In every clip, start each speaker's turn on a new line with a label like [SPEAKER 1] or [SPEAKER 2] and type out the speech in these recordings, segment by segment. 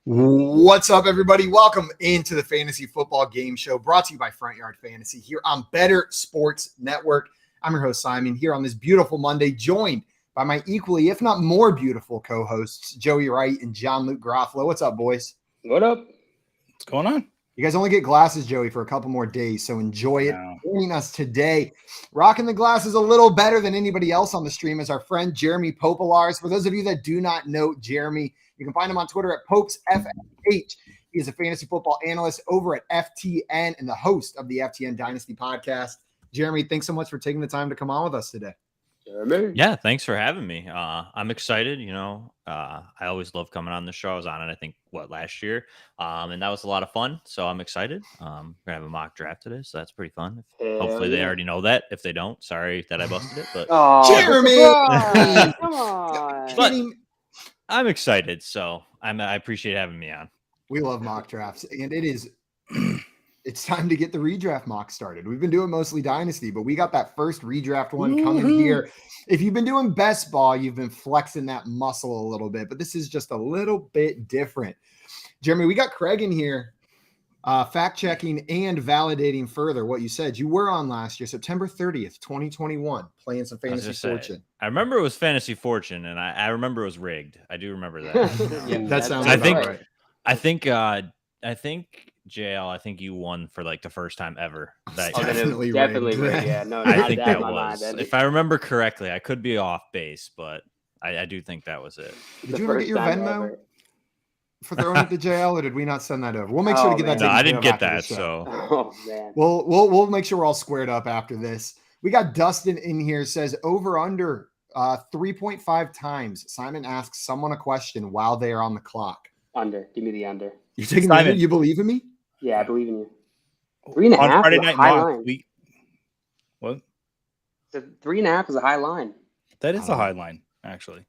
[SPEAKER 1] What's up, everybody? Welcome into the Fantasy Football Game Show brought to you by Front Yard Fantasy here on Better Sports Network. I'm your host, Simon, here on this beautiful Monday, joined by my equally, if not more beautiful co-hosts, Joey Wright and John Luke Garofalo. What's up, boys?
[SPEAKER 2] What up?
[SPEAKER 3] What's going on?
[SPEAKER 1] You guys only get glasses, Joey, for a couple more days, so enjoy it. Joining us today, rocking the glasses a little better than anybody else on the stream, is our friend Jeremy Popielarz. For those of you that do not know Jeremy, you can find him on Twitter at PopesFFH. He is a fantasy football analyst over at FTN and the host of the FTN Dynasty podcast. Jeremy, thanks so much for taking the time to come on with us today.
[SPEAKER 2] Jeremy.
[SPEAKER 4] Yeah, thanks for having me. I'm excited. I always love coming on the show. I was on it, I think, last year? And that was a lot of fun. So I'm excited. We're going to have a mock draft today, so that's pretty fun. Hopefully they already know that. If they don't, sorry that I busted it. But
[SPEAKER 1] Jeremy!
[SPEAKER 2] Come on.
[SPEAKER 4] But I'm excited, so I appreciate having me on.
[SPEAKER 1] We love mock drafts, and it's time to get the redraft mock started. We've been doing mostly Dynasty, but we got that first redraft one coming here. If you've been doing best ball, you've been flexing that muscle a little bit, but this is just a little bit different. Jeremy, we got Craig in here fact-checking and validating further what you said. You were on last year, September 30th, 2021, playing some Fantasy Fortune.
[SPEAKER 4] I remember it was Fantasy Fortune, and I remember it was rigged. I do remember that.
[SPEAKER 1] Yeah, that sounds
[SPEAKER 4] right.
[SPEAKER 1] I
[SPEAKER 4] think JL, I think you won for like the first time ever.
[SPEAKER 2] Definitely rigged. Yeah, no,
[SPEAKER 4] I think that was. If I remember correctly, I could be off base, but I do think that was it.
[SPEAKER 1] Did you ever get your Venmo for throwing it to JL, or did we not send that over? We'll make sure to get that.
[SPEAKER 4] No, I didn't get that. So,
[SPEAKER 2] man.
[SPEAKER 1] We'll make sure we're all squared up after this. We got Dustin in here, says over under 3.5 times. Simon asks someone a question while they are on the clock.
[SPEAKER 2] Under. Give me the under.
[SPEAKER 1] You're taking the under? You believe in me?
[SPEAKER 2] Yeah, I believe in you. 3.5
[SPEAKER 3] on Friday
[SPEAKER 2] is a
[SPEAKER 3] night
[SPEAKER 2] high
[SPEAKER 3] mock.
[SPEAKER 2] line.
[SPEAKER 3] What?
[SPEAKER 2] So 3.5 is a high line.
[SPEAKER 3] That is a high line, actually.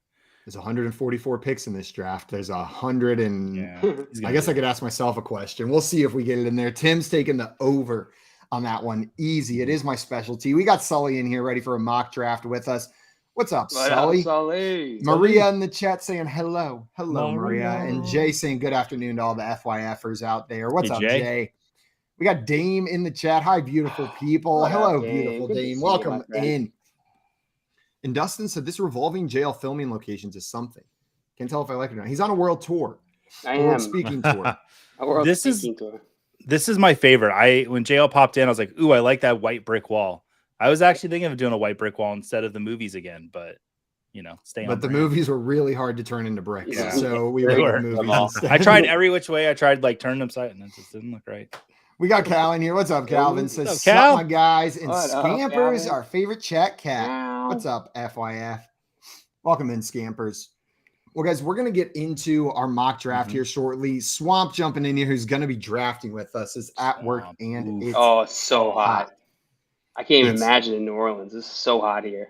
[SPEAKER 1] There's 144 picks in this draft. There's 100 and
[SPEAKER 3] Yeah,
[SPEAKER 1] I guess I could ask myself a question. We'll see if we get it in there. Tim's taking the over on that one. Easy. It is my specialty. We got Sully in here ready for a mock draft with us. What's up, Sully? Maria in the chat saying hello. Hello, Maria. And Jay saying good afternoon to all the FYFers out there. What's up, Jay? We got Dame in the chat. Hi, beautiful people. Hello, beautiful Dame. Welcome in. And Dustin said this revolving jail filming locations is something. Can't tell if I like it or not. He's on a world tour. World speaking tour.
[SPEAKER 3] This is my favorite. When JL popped in, I was like, ooh, I like that white brick wall. I was actually thinking of doing a white brick wall instead of the movies again, but
[SPEAKER 1] But the movies were really hard to turn into bricks. Yeah. So we went with movies.
[SPEAKER 3] I tried every which way. I tried turning them side and it just didn't look right.
[SPEAKER 1] We got Cal in here. What's up, Calvin? Says, sup, my guys, and Scampers, our favorite chat cat. What's up, FYF? Welcome in, Scampers. Well, guys, we're going to get into our mock draft here shortly. Swamp jumping in here, who's going to be drafting with us, is at work, and it's
[SPEAKER 2] so hot. I can't even imagine in New Orleans. It's so hot here.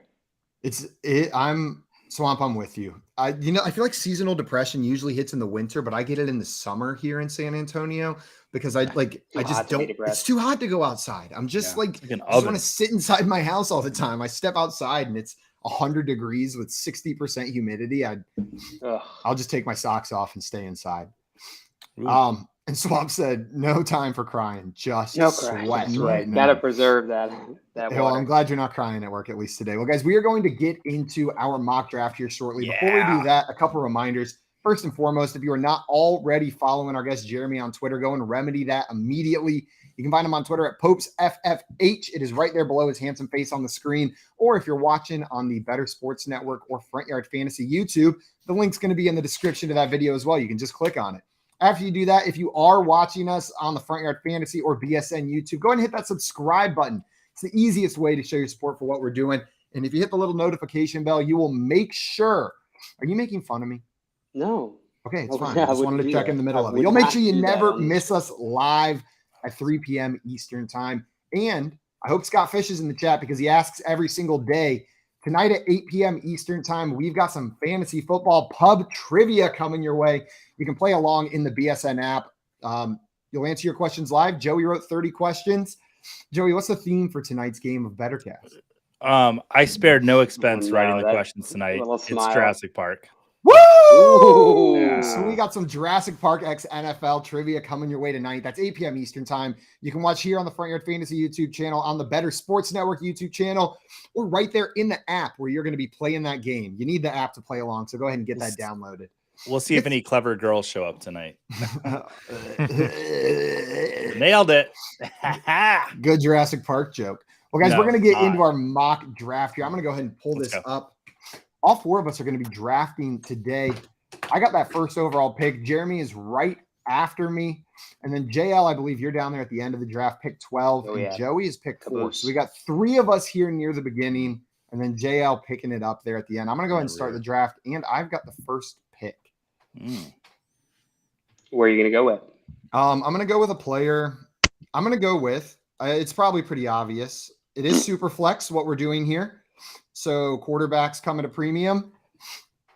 [SPEAKER 1] Swamp, I'm with you. I feel like seasonal depression usually hits in the winter, but I get it in the summer here in San Antonio because it's too hot to go outside. I'm just I just want to sit inside my house all the time. I step outside and it's 100 degrees with 60% humidity. I'll just take my socks off and stay inside. And Swamp said, no time for crying, just sweating.
[SPEAKER 2] That's right. Gotta preserve that water.
[SPEAKER 1] Well, I'm glad you're not crying at work, at least today. Well, guys, we are going to get into our mock draft here shortly. Yeah. Before we do that, a couple reminders. First and foremost, if you are not already following our guest Jeremy on Twitter, go and remedy that immediately. You can find him on Twitter at PopesFFH. It is right there below his handsome face on the screen. Or if you're watching on the Better Sports Network or Front Yard Fantasy YouTube, the link's going to be in the description to that video as well. You can just click on it. After you do that, if you are watching us on the Front Yard Fantasy or BSN YouTube, go ahead and hit that subscribe button. It's the easiest way to show your support for what we're doing. And if you hit the little notification bell, you will make sure. Are you making fun of me?
[SPEAKER 2] No.
[SPEAKER 1] Okay, it's fine. I just wanted to check in the middle of it. You'll make sure you never miss us live at 3 p.m. Eastern time. And I hope Scott Fish is in the chat because he asks every single day. Tonight at 8 p.m. Eastern time, we've got some fantasy football pub trivia coming your way. You can play along in the BSN app. You'll answer your questions live. Joey wrote 30 questions. Joey, what's the theme for tonight's game of BetterCast?
[SPEAKER 3] I spared no expense writing the questions tonight. It's Jurassic Park.
[SPEAKER 1] Woo!
[SPEAKER 2] Yeah.
[SPEAKER 1] So we got some Jurassic Park X NFL trivia coming your way tonight. That's 8 p.m. Eastern time. You can watch here on the Front Yard Fantasy YouTube channel, on the Better Sports Network YouTube channel, or right there in the app where you're going to be playing that game. You need the app to play along, so go ahead and get that downloaded.
[SPEAKER 3] We'll see if any clever girls show up tonight. Nailed it.
[SPEAKER 1] Good Jurassic Park joke. Well, guys, we're going to get into our mock draft here. I'm going to go ahead and pull this up. All four of us are going to be drafting today. I got that first overall pick. Jeremy is right after me. And then JL, I believe you're down there at the end of the draft, pick 12.
[SPEAKER 2] Oh,
[SPEAKER 1] and
[SPEAKER 2] yeah.
[SPEAKER 1] Joey is pick 4. So we got 3 of us here near the beginning. And then JL picking it up there at the end. I'm going to go ahead and start the draft. And I've got the first pick.
[SPEAKER 2] Where are you going to go with?
[SPEAKER 1] I'm going to go with a player. I'm going to go with, it's probably pretty obvious. It is SuperFlex, what we're doing here. So quarterbacks come at a premium.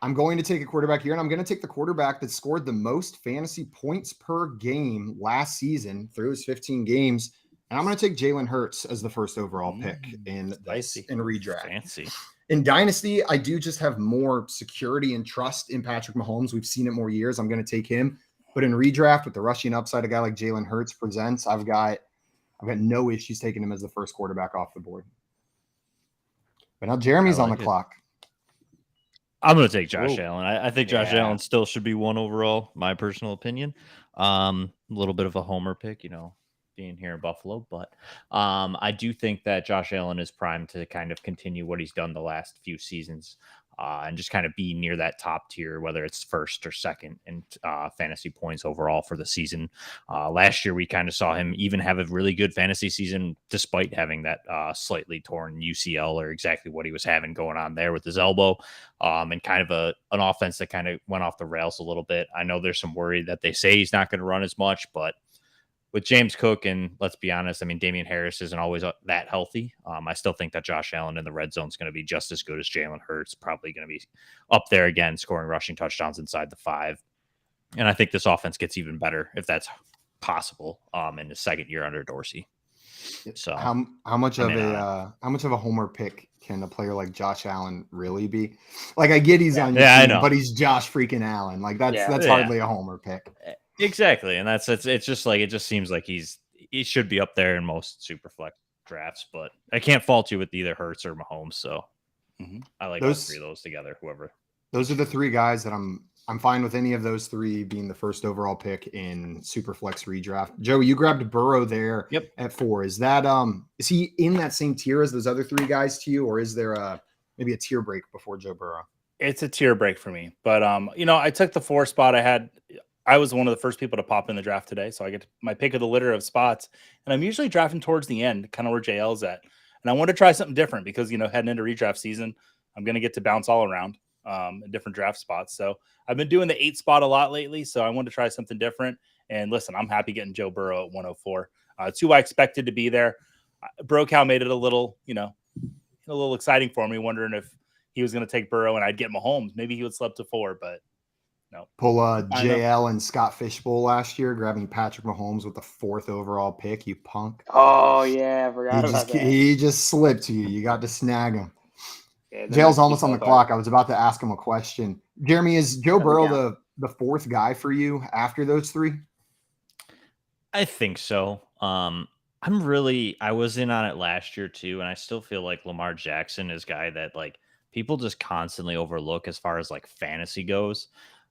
[SPEAKER 1] I'm going to take a quarterback here, and I'm going to take the quarterback that scored the most fantasy points per game last season through his 15 games. And I'm going to take Jalen Hurts as the first overall pick in redraft.
[SPEAKER 4] Fancy.
[SPEAKER 1] In Dynasty, I do just have more security and trust in Patrick Mahomes. We've seen it more years. I'm going to take him. But in redraft, with the rushing upside a guy like Jalen Hurts presents, I've got no issues taking him as the first quarterback off the board. But now Jeremy's on the clock.
[SPEAKER 4] I'm going to take Josh Allen. I think Josh Allen still should be 1 overall, my personal opinion. A little bit of a homer pick, being here in Buffalo. But I do think that Josh Allen is primed to kind of continue what he's done the last few seasons and just kind of be near that top tier, whether it's first or second in fantasy points overall for the season. Last year, we kind of saw him even have a really good fantasy season despite having that slightly torn UCL or exactly what he was having going on there with his elbow and kind of an offense that kind of went off the rails a little bit. I know there's some worry that they say he's not going to run as much, but with James Cook and let's be honest, I mean, Damian Harris isn't always that healthy. I still think that Josh Allen in the red zone is going to be just as good as Jalen Hurts, probably going to be up there again, scoring rushing touchdowns inside the 5. And I think this offense gets even better if that's possible in the second year under Dorsey. So
[SPEAKER 1] how much of a homer pick can a player like Josh Allen really be? Like, I get he's on your team, but he's Josh freaking Allen. Like that's hardly a homer pick.
[SPEAKER 4] Exactly. And it's just like, it just seems like he should be up there in most SuperFlex drafts, but I can't fault you with either Hurts or Mahomes. So I like all 3 of those together, whoever.
[SPEAKER 1] Those are the 3 guys that I'm fine with any of those 3 being the first overall pick in SuperFlex redraft. Joey, you grabbed Burrow there at 4. Is that is he in that same tier as those other 3 guys to you, or is there maybe a tier break before Joe Burrow?
[SPEAKER 3] It's a tier break for me. But I took the 4 spot. I was one of the first people to pop in the draft today, so I get my pick of the litter of spots. And I'm usually drafting towards the end, kind of where JL's at. And I want to try something different because, heading into redraft season, I'm going to get to bounce all around in different draft spots. So I've been doing the 8 spot a lot lately, so I wanted to try something different. And listen, I'm happy getting Joe Burrow at 104. It's who I expected to be there. Brocow made it a little exciting for me, wondering if he was going to take Burrow and I'd get Mahomes. Maybe he would slip to 4, but no.
[SPEAKER 1] Pull JL and Scott Fishbowl last year, grabbing Patrick Mahomes with the 4th overall pick, you punk.
[SPEAKER 2] Oh, yeah, I forgot about that.
[SPEAKER 1] He just slipped to you. You got to snag him. Yeah, JL's almost on the clock. I was about to ask him a question. Jeremy, is Joe Burrow the 4th guy for you after those 3?
[SPEAKER 4] I think so. I was in on it last year too, and I still feel like Lamar Jackson is a guy that like people just constantly overlook as far as like fantasy goes.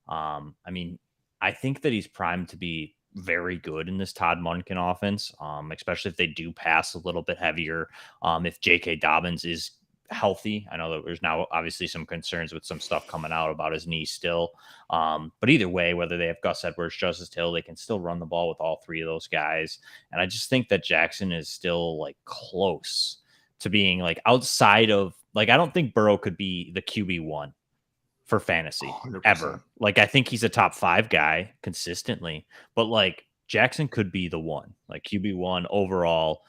[SPEAKER 4] I think that he's primed to be very good in this Todd Monken offense, especially if they do pass a little bit heavier. If J.K. Dobbins is healthy, I know that there's now obviously some concerns with some stuff coming out about his knee still. But either way, whether they have Gus Edwards, Justice Hill, they can still run the ball with all 3 of those guys. And I just think that Jackson is still like close to being like outside of like, I don't think Burrow could be the QB1 for fantasy 100%. Ever. Like, I think he's a top 5 guy consistently, but like Jackson could be the one, like QB1 overall.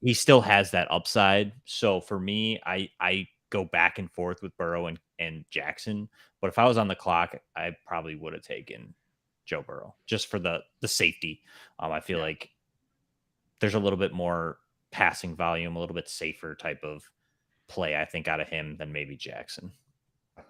[SPEAKER 4] He still has that upside. So for me, I go back and forth with Burrow and Jackson. But if I was on the clock, I probably would have taken Joe Burrow just for the safety. I feel like there's a little bit more passing volume, a little bit safer type of play, I think, out of him than maybe Jackson.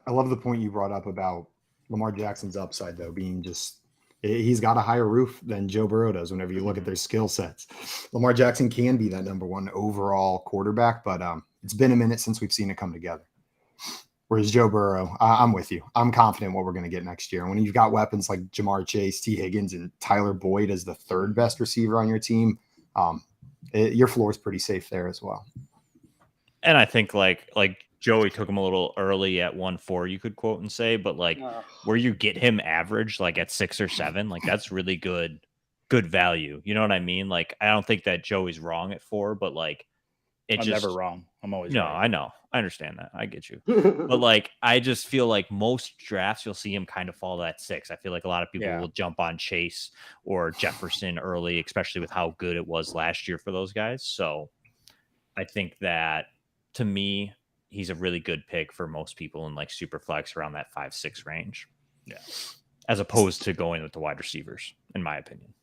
[SPEAKER 1] I love the point you brought up about Lamar Jackson's upside, though, being just he's got a higher roof than Joe Burrow does whenever you look at their skill sets. Lamar Jackson can be that number one overall quarterback, but it's been a minute since we've seen it come together. Whereas Joe Burrow, I'm with you. I'm confident what we're going to get next year. And when you've got weapons like Jamar Chase, T. Higgins, and Tyler Boyd as the third best receiver on your team, your floor is pretty safe there as well.
[SPEAKER 4] And I think like Joey took him a little early at 1.4, you could quote and say, but like where you get him average, like at 6 or 7, like that's really good value. You know what I mean? Like, I don't think that Joey's wrong at 4, but like
[SPEAKER 3] I'm never wrong. I'm always
[SPEAKER 4] no,
[SPEAKER 3] right.
[SPEAKER 4] I know. I understand that. I get you. But like, I just feel like most drafts, you'll see him kind of fall at 6. I feel like a lot of people will jump on Chase or Jefferson early, especially with how good it was last year for those guys. So I think that to me, he's a really good pick for most people in like Superflex around that 5-6 range.
[SPEAKER 3] Yeah.
[SPEAKER 4] As opposed to going with the wide receivers, in my opinion.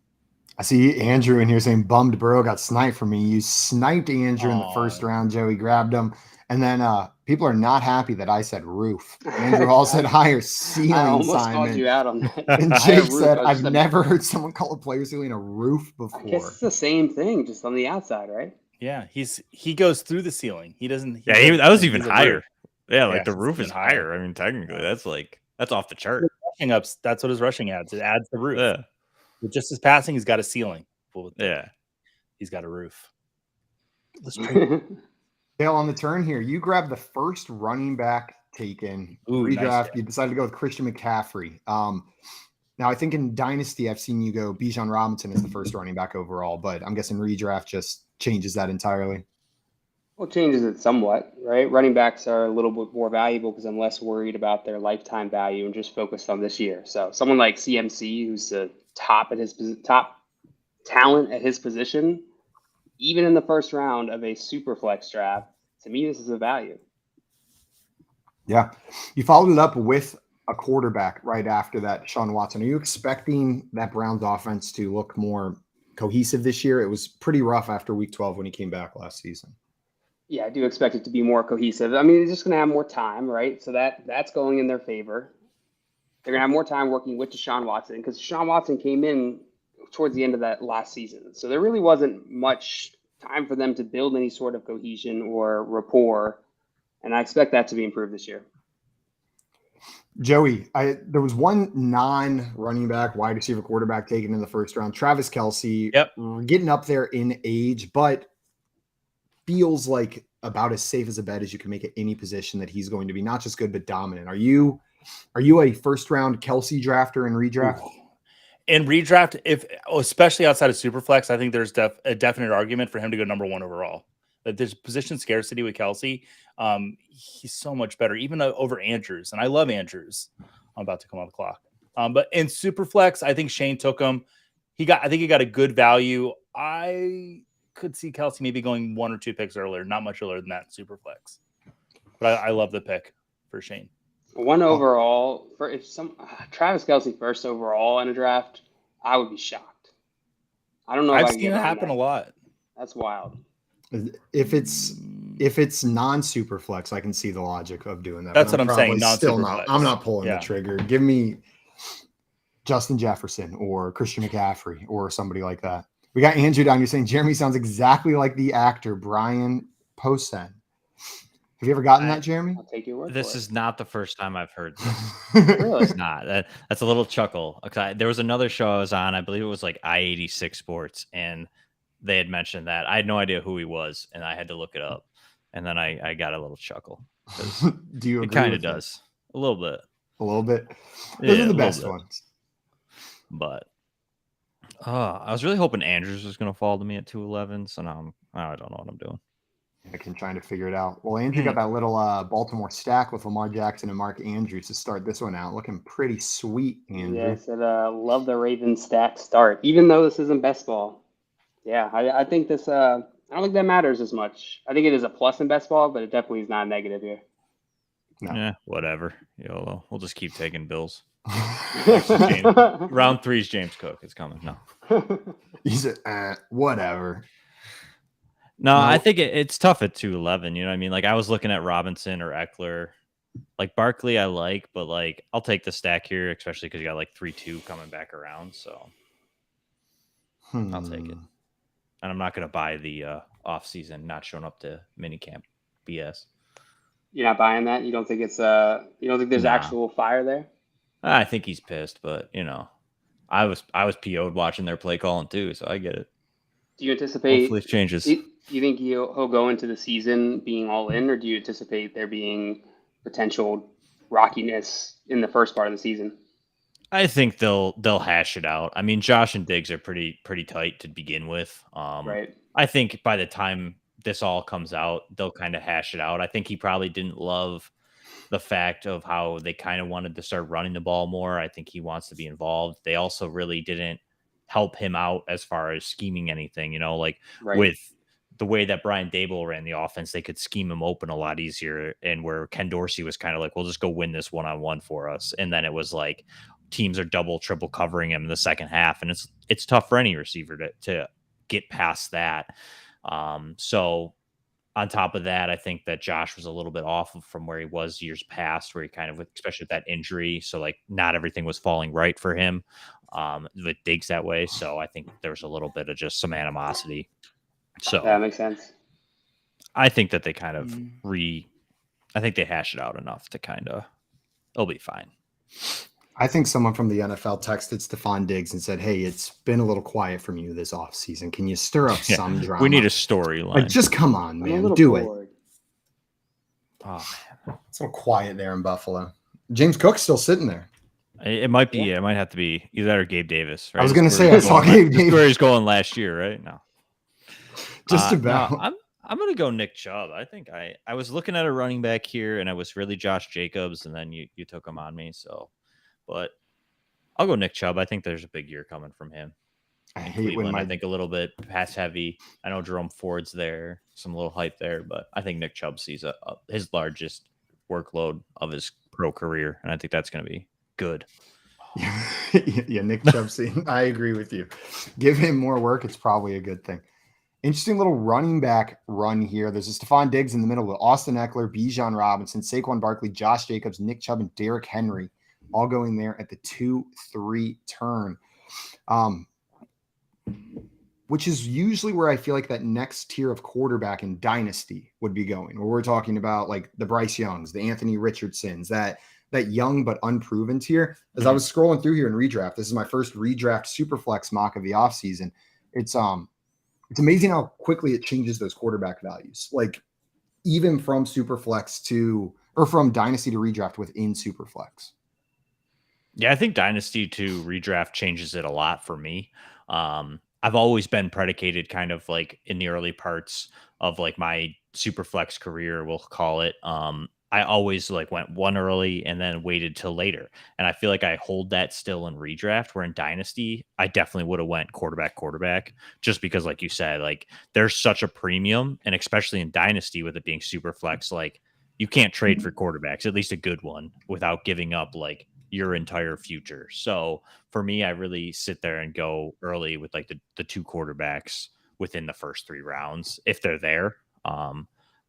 [SPEAKER 1] I see Andrew in here saying bummed Burrow got sniped for me. You sniped Andrew in the first round. Joey grabbed him. And then people are not happy that I said roof. Andrew Hall said higher ceiling,
[SPEAKER 2] I almost
[SPEAKER 1] Simon.
[SPEAKER 2] called you out on that.
[SPEAKER 1] And Jake said, I've never heard someone call a player ceiling a roof before.
[SPEAKER 2] I guess it's the same thing, just on the outside, right?
[SPEAKER 3] Yeah, he goes through the ceiling. He doesn't.
[SPEAKER 4] That was even higher. Yeah, like the roof is
[SPEAKER 3] higher.
[SPEAKER 4] higher. I mean, technically, that's off the chart.
[SPEAKER 3] Rushing ups. That's what his rushing adds. It adds the roof.
[SPEAKER 4] Yeah.
[SPEAKER 3] With just his passing, he's got a ceiling.
[SPEAKER 4] Yeah,
[SPEAKER 3] he's got a roof.
[SPEAKER 1] Let's try. Dale, on the turn here, you grabbed the first running back taken. Redraft. Nice. You decided to go with Christian McCaffrey. Now, I think in Dynasty, I've seen you go Bijan Robinson as the first running back overall, but I'm guessing redraft just changes that entirely.
[SPEAKER 2] Well, it changes it somewhat, right? Running backs are a little bit more valuable because I'm less worried about their lifetime value and just focused on this year. So someone like CMC, who's the top talent at his position, even in the first round of a super flex draft, to me, this is a value.
[SPEAKER 1] Yeah. You followed it up with a quarterback right after that, Deshaun Watson. Are you expecting that Browns offense to look more cohesive this year? It was pretty rough after week 12 when he came back last season.
[SPEAKER 2] Yeah, I do expect it to be more cohesive. I mean, they're just going to have more time, right? So that's going in their favor. They're going to have more time working with Deshaun Watson because Deshaun Watson came in towards the end of that last season. So there really wasn't much time for them to build any sort of cohesion or rapport. And I expect that to be improved this year.
[SPEAKER 1] Joey, there was one non-running back, wide receiver, quarterback taken in the first round. Travis Kelce, getting up there in age, but feels like about as safe as a bet as you can make at any position that he's going to be not just good, but dominant. Are you a first round Kelce drafter in redraft?
[SPEAKER 3] In redraft, especially outside of Superflex, I think there's a definite argument for him to go number 1 overall. That there's position scarcity with Kelce. He's so much better, even over Andrews. And I love Andrews. I'm about to come on the clock. But in Superflex, I think Shane took him. I think he got a good value. I could see Kelce maybe going 1 or 2 picks earlier, not much earlier than that in Superflex. But I love the pick for Shane.
[SPEAKER 2] 1 overall for Travis Kelce first overall in a draft, I would be shocked. I don't know.
[SPEAKER 3] I've seen it happen a lot.
[SPEAKER 2] That's wild.
[SPEAKER 1] If it's non-super flex, I can see the logic of doing that.
[SPEAKER 3] That's what I'm saying.
[SPEAKER 1] Still not. I'm not pulling the trigger. Give me Justin Jefferson or Christian McCaffrey or somebody like that. We got Andrew down here saying Jeremy sounds exactly like the actor Brian Posehn. Have you ever gotten that, Jeremy?
[SPEAKER 2] I'll take your word.
[SPEAKER 4] This is not the first time I've heard this.
[SPEAKER 2] Really?
[SPEAKER 4] It's not. That's a little chuckle. There was another show I was on. I believe it was like I-86 Sports, and they had mentioned that. I had no idea who he was, and I had to look it up. And then I got a little chuckle.
[SPEAKER 1] Do you agree?
[SPEAKER 4] It kind of does. A little bit.
[SPEAKER 1] A little bit. Those are the best ones.
[SPEAKER 4] But I was really hoping Andrews was going to fall to me at 211. So now I don't know what I'm doing.
[SPEAKER 1] I can try to figure it out. Well, Andrew got that little Baltimore stack with Lamar Jackson and Mark Andrews to start this one out. Looking pretty sweet, Andrew.
[SPEAKER 2] Yes, love the Ravens stack start, even though this isn't best ball. Yeah, I think this. I don't think that matters as much. I think it is a plus in best ball, but it definitely is not negative here.
[SPEAKER 4] No. Yeah, whatever. We'll just keep taking Bills. Round 3 is James Cook. It's coming. No.
[SPEAKER 1] He said, whatever.
[SPEAKER 4] No, I think it's tough at 211. You know what I mean? Like I was looking at Robinson or Eckler Like Barkley, I like, but like I'll take the stack here, especially because you got like 3-2 coming back around. So I'll take it. And I'm not going to buy the off season not showing up to minicamp BS.
[SPEAKER 2] You're not buying that? You don't think it's you don't think there's actual fire there?
[SPEAKER 4] I think he's pissed, but you know, I was PO'd watching their play calling too, so I get it.
[SPEAKER 2] Do you anticipate?
[SPEAKER 4] Hopefully it changes.
[SPEAKER 2] Do you think he'll go into the season being all in, or do you anticipate there being potential rockiness in the first part of the season?
[SPEAKER 4] I think they'll hash it out. I mean, Josh and Diggs are pretty tight to begin with.
[SPEAKER 2] Right.
[SPEAKER 4] I think by the time this all comes out, they'll kind of hash it out. I think he probably didn't love the fact of how they kind of wanted to start running the ball more. I think he wants to be involved. They also really didn't help him out as far as scheming anything, you know, like with the way that Brian Daboll ran the offense, they could scheme him open a lot easier. And where Ken Dorsey was kind of like, we'll just go win this one-on-one for us. And then it was like teams are double, triple covering him in the second half. And it's tough for any receiver to get past that. So on top of that, I think that Josh was a little bit off from where he was years past, where he kind of, especially with that injury. So like not everything was falling right for him with Diggs that way. So I think there was a little bit of just some animosity. So
[SPEAKER 2] that makes sense.
[SPEAKER 4] I think that they kind of I think they hash it out enough to kind of, it'll be fine.
[SPEAKER 1] I think someone from the NFL texted Stephon Diggs and said, hey, it's been a little quiet from you this offseason. Can you stir up some drama?
[SPEAKER 4] We need a storyline.
[SPEAKER 1] Like, just come on, man. Do
[SPEAKER 2] bored.
[SPEAKER 1] it. Oh, man. It's a little quiet there in Buffalo. James Cook's still sitting there.
[SPEAKER 4] It might be. Yeah. It might have to be either that or Gabe Davis. Right?
[SPEAKER 1] I was going to say, I saw Gabe Davis.
[SPEAKER 4] Where he's going last year, right? No.
[SPEAKER 1] Just about.
[SPEAKER 4] No, I'm going to go Nick Chubb. I think I was looking at a running back here, and I was really Josh Jacobs, and then you took him on me, so... But I'll go Nick Chubb. I think there's a big year coming from him.
[SPEAKER 1] I hate when
[SPEAKER 4] I think a little bit pass heavy. I know Jerome Ford's there, some little hype there, but I think Nick Chubb sees his largest workload of his pro career, and I think that's going to be good.
[SPEAKER 1] Yeah, Nick Chubb. I agree with you. Give him more work. It's probably a good thing. Interesting little running back run here. There's a Stephon Diggs in the middle with Austin Eckler, Bijan Robinson, Saquon Barkley, Josh Jacobs, Nick Chubb, and Derrick Henry. All going there at the 2-3 turn, which is usually where I feel like that next tier of quarterback in Dynasty would be going, where we're talking about like the Bryce Youngs, the Anthony Richardsons, that young but unproven tier. As I was scrolling through here in Redraft, this is my first Redraft SuperFlex mock of the offseason. It's amazing how quickly it changes those quarterback values, like even from SuperFlex from Dynasty to Redraft within SuperFlex.
[SPEAKER 4] Yeah, I think Dynasty to Redraft changes it a lot for me. I've always been predicated kind of like in the early parts of like my Superflex career, we'll call it. I always like went one early and then waited till later. And I feel like I hold that still in Redraft, where in Dynasty, I definitely would have went quarterback, just because like you said, like there's such a premium, and especially in Dynasty with it being Superflex, like you can't trade for quarterbacks, at least a good one, without giving up like your entire future. So for me, I really sit there and go early with like the two quarterbacks within the first 3 rounds, if they're there.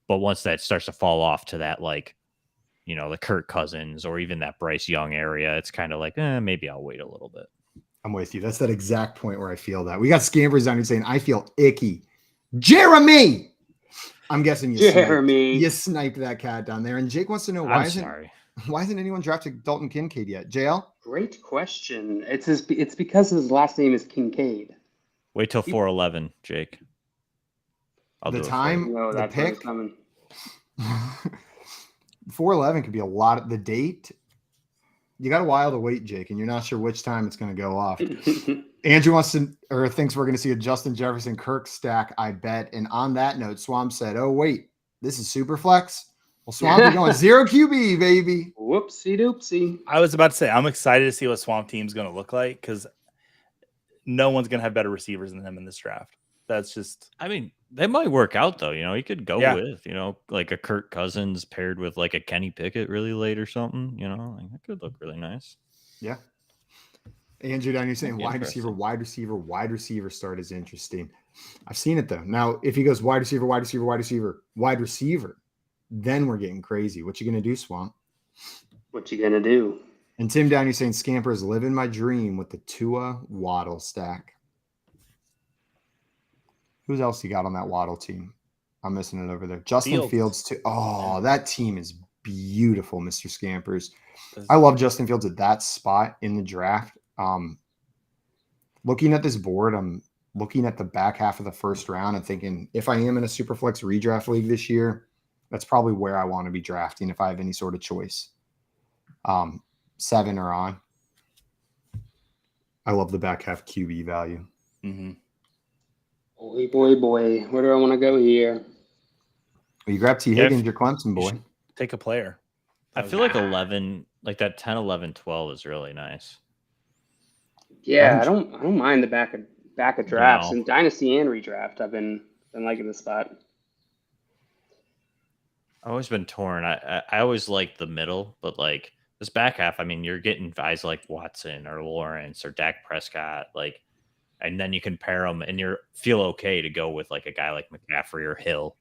[SPEAKER 4] But once that starts to fall off to that, like, you know, the Kirk Cousins or even that Bryce Young area, it's kind of like, maybe I'll wait a little bit.
[SPEAKER 1] I'm with you. That's that exact point where I feel that. We got Scampers down here saying, I feel icky. Jeremy! I'm guessing you sniped that cat down there. And Jake wants to know, why isn't anyone drafted Dalton Kincaid yet? JL?
[SPEAKER 2] Great question. It's because his last name is Kincaid.
[SPEAKER 4] Wait till 411, Jake.
[SPEAKER 1] The pick. 411 could be a lot of the date. You got a while to wait, Jake, and you're not sure which time it's going to go off. Andrew thinks we're going to see a Justin Jefferson Kirk stack, I bet. And on that note, Swamp said, oh, wait, this is Superflex? Well, Swamp, you're going 0 QB, baby.
[SPEAKER 2] Whoopsie doopsie.
[SPEAKER 3] I was about to say, I'm excited to see what Swamp Team's going to look like, because no one's going to have better receivers than him in this draft. That's just...
[SPEAKER 4] I mean, they might work out, though. You know, he could go with, you know, like a Kirk Cousins paired with like a Kenny Pickett really late or something. You know, like, that could look really nice.
[SPEAKER 1] Yeah. Andrew down here saying wide receiver start is interesting. I've seen it, though. Now, if he goes wide receiver, then we're getting crazy. What you going to do, Swamp?
[SPEAKER 2] What you gonna do?
[SPEAKER 1] And Tim Downey saying Scampers living my dream with the Tua Waddle stack. Who's else you got on that Waddle team? I'm missing it over there. Justin Fields too. Oh, that team is beautiful, Mr. Scampers. I love Justin Fields at that spot in the draft. Looking at this board, I'm looking at the back half of the first round and thinking, if I am in a Superflex redraft league this year, that's probably where I want to be drafting if I have any sort of choice. 7 or on. I love the back half QB value.
[SPEAKER 3] Mm-hmm.
[SPEAKER 2] Boy. Where do I want to go here?
[SPEAKER 1] Well, you grab T. Higgins, your Clemson boy.
[SPEAKER 3] Take a player.
[SPEAKER 4] I feel like 11, like that 10, 11, 12 is really nice.
[SPEAKER 2] Yeah, I don't mind the back of drafts
[SPEAKER 4] No.
[SPEAKER 2] and dynasty and redraft. I've been liking the spot.
[SPEAKER 4] I've always been torn. I always like the middle, but like this back half, I mean, you're getting guys like Watson or Lawrence or Dak Prescott, like, and then you can pair them and you feel okay to go with like a guy like McCaffrey or Hill,